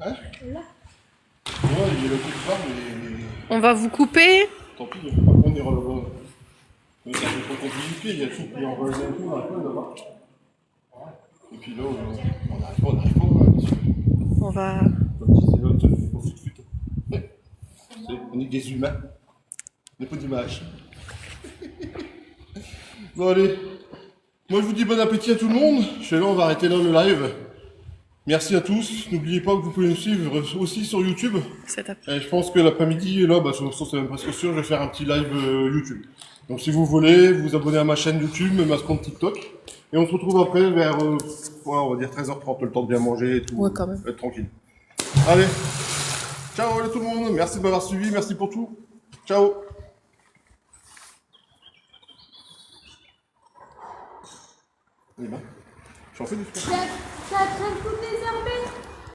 Hein? Ouais, il y a le coup de barre, mais... On va vous couper. Tant pis, par contre, on ira là-bas. Mais ça fait trop compliqué, il y a tout qui est envolé un peu là-bas. Et puis là, on arrive pas, On va... Comme disait l'autre, au fut. On est des humains. On n'est pas d'images. Bon, allez. Moi, je vous dis bon appétit à tout le monde. Là, on va arrêter là le live. Merci à tous. N'oubliez pas que vous pouvez nous suivre aussi sur YouTube. Et je pense que l'après-midi, là, bah, c'est même presque sûr, je vais faire un petit live YouTube. Donc, si vous voulez, vous abonnez à ma chaîne YouTube, ma compte TikTok. Et on se retrouve après vers, on va dire 13h30, le temps de bien manger et tout. Ouais, quand même. Être tranquille. Allez. Ciao tout le monde. Merci de m'avoir suivi. Merci pour tout. Ciao. Eh ben, j'en fais du sport. Ça traîne toutes les herbes.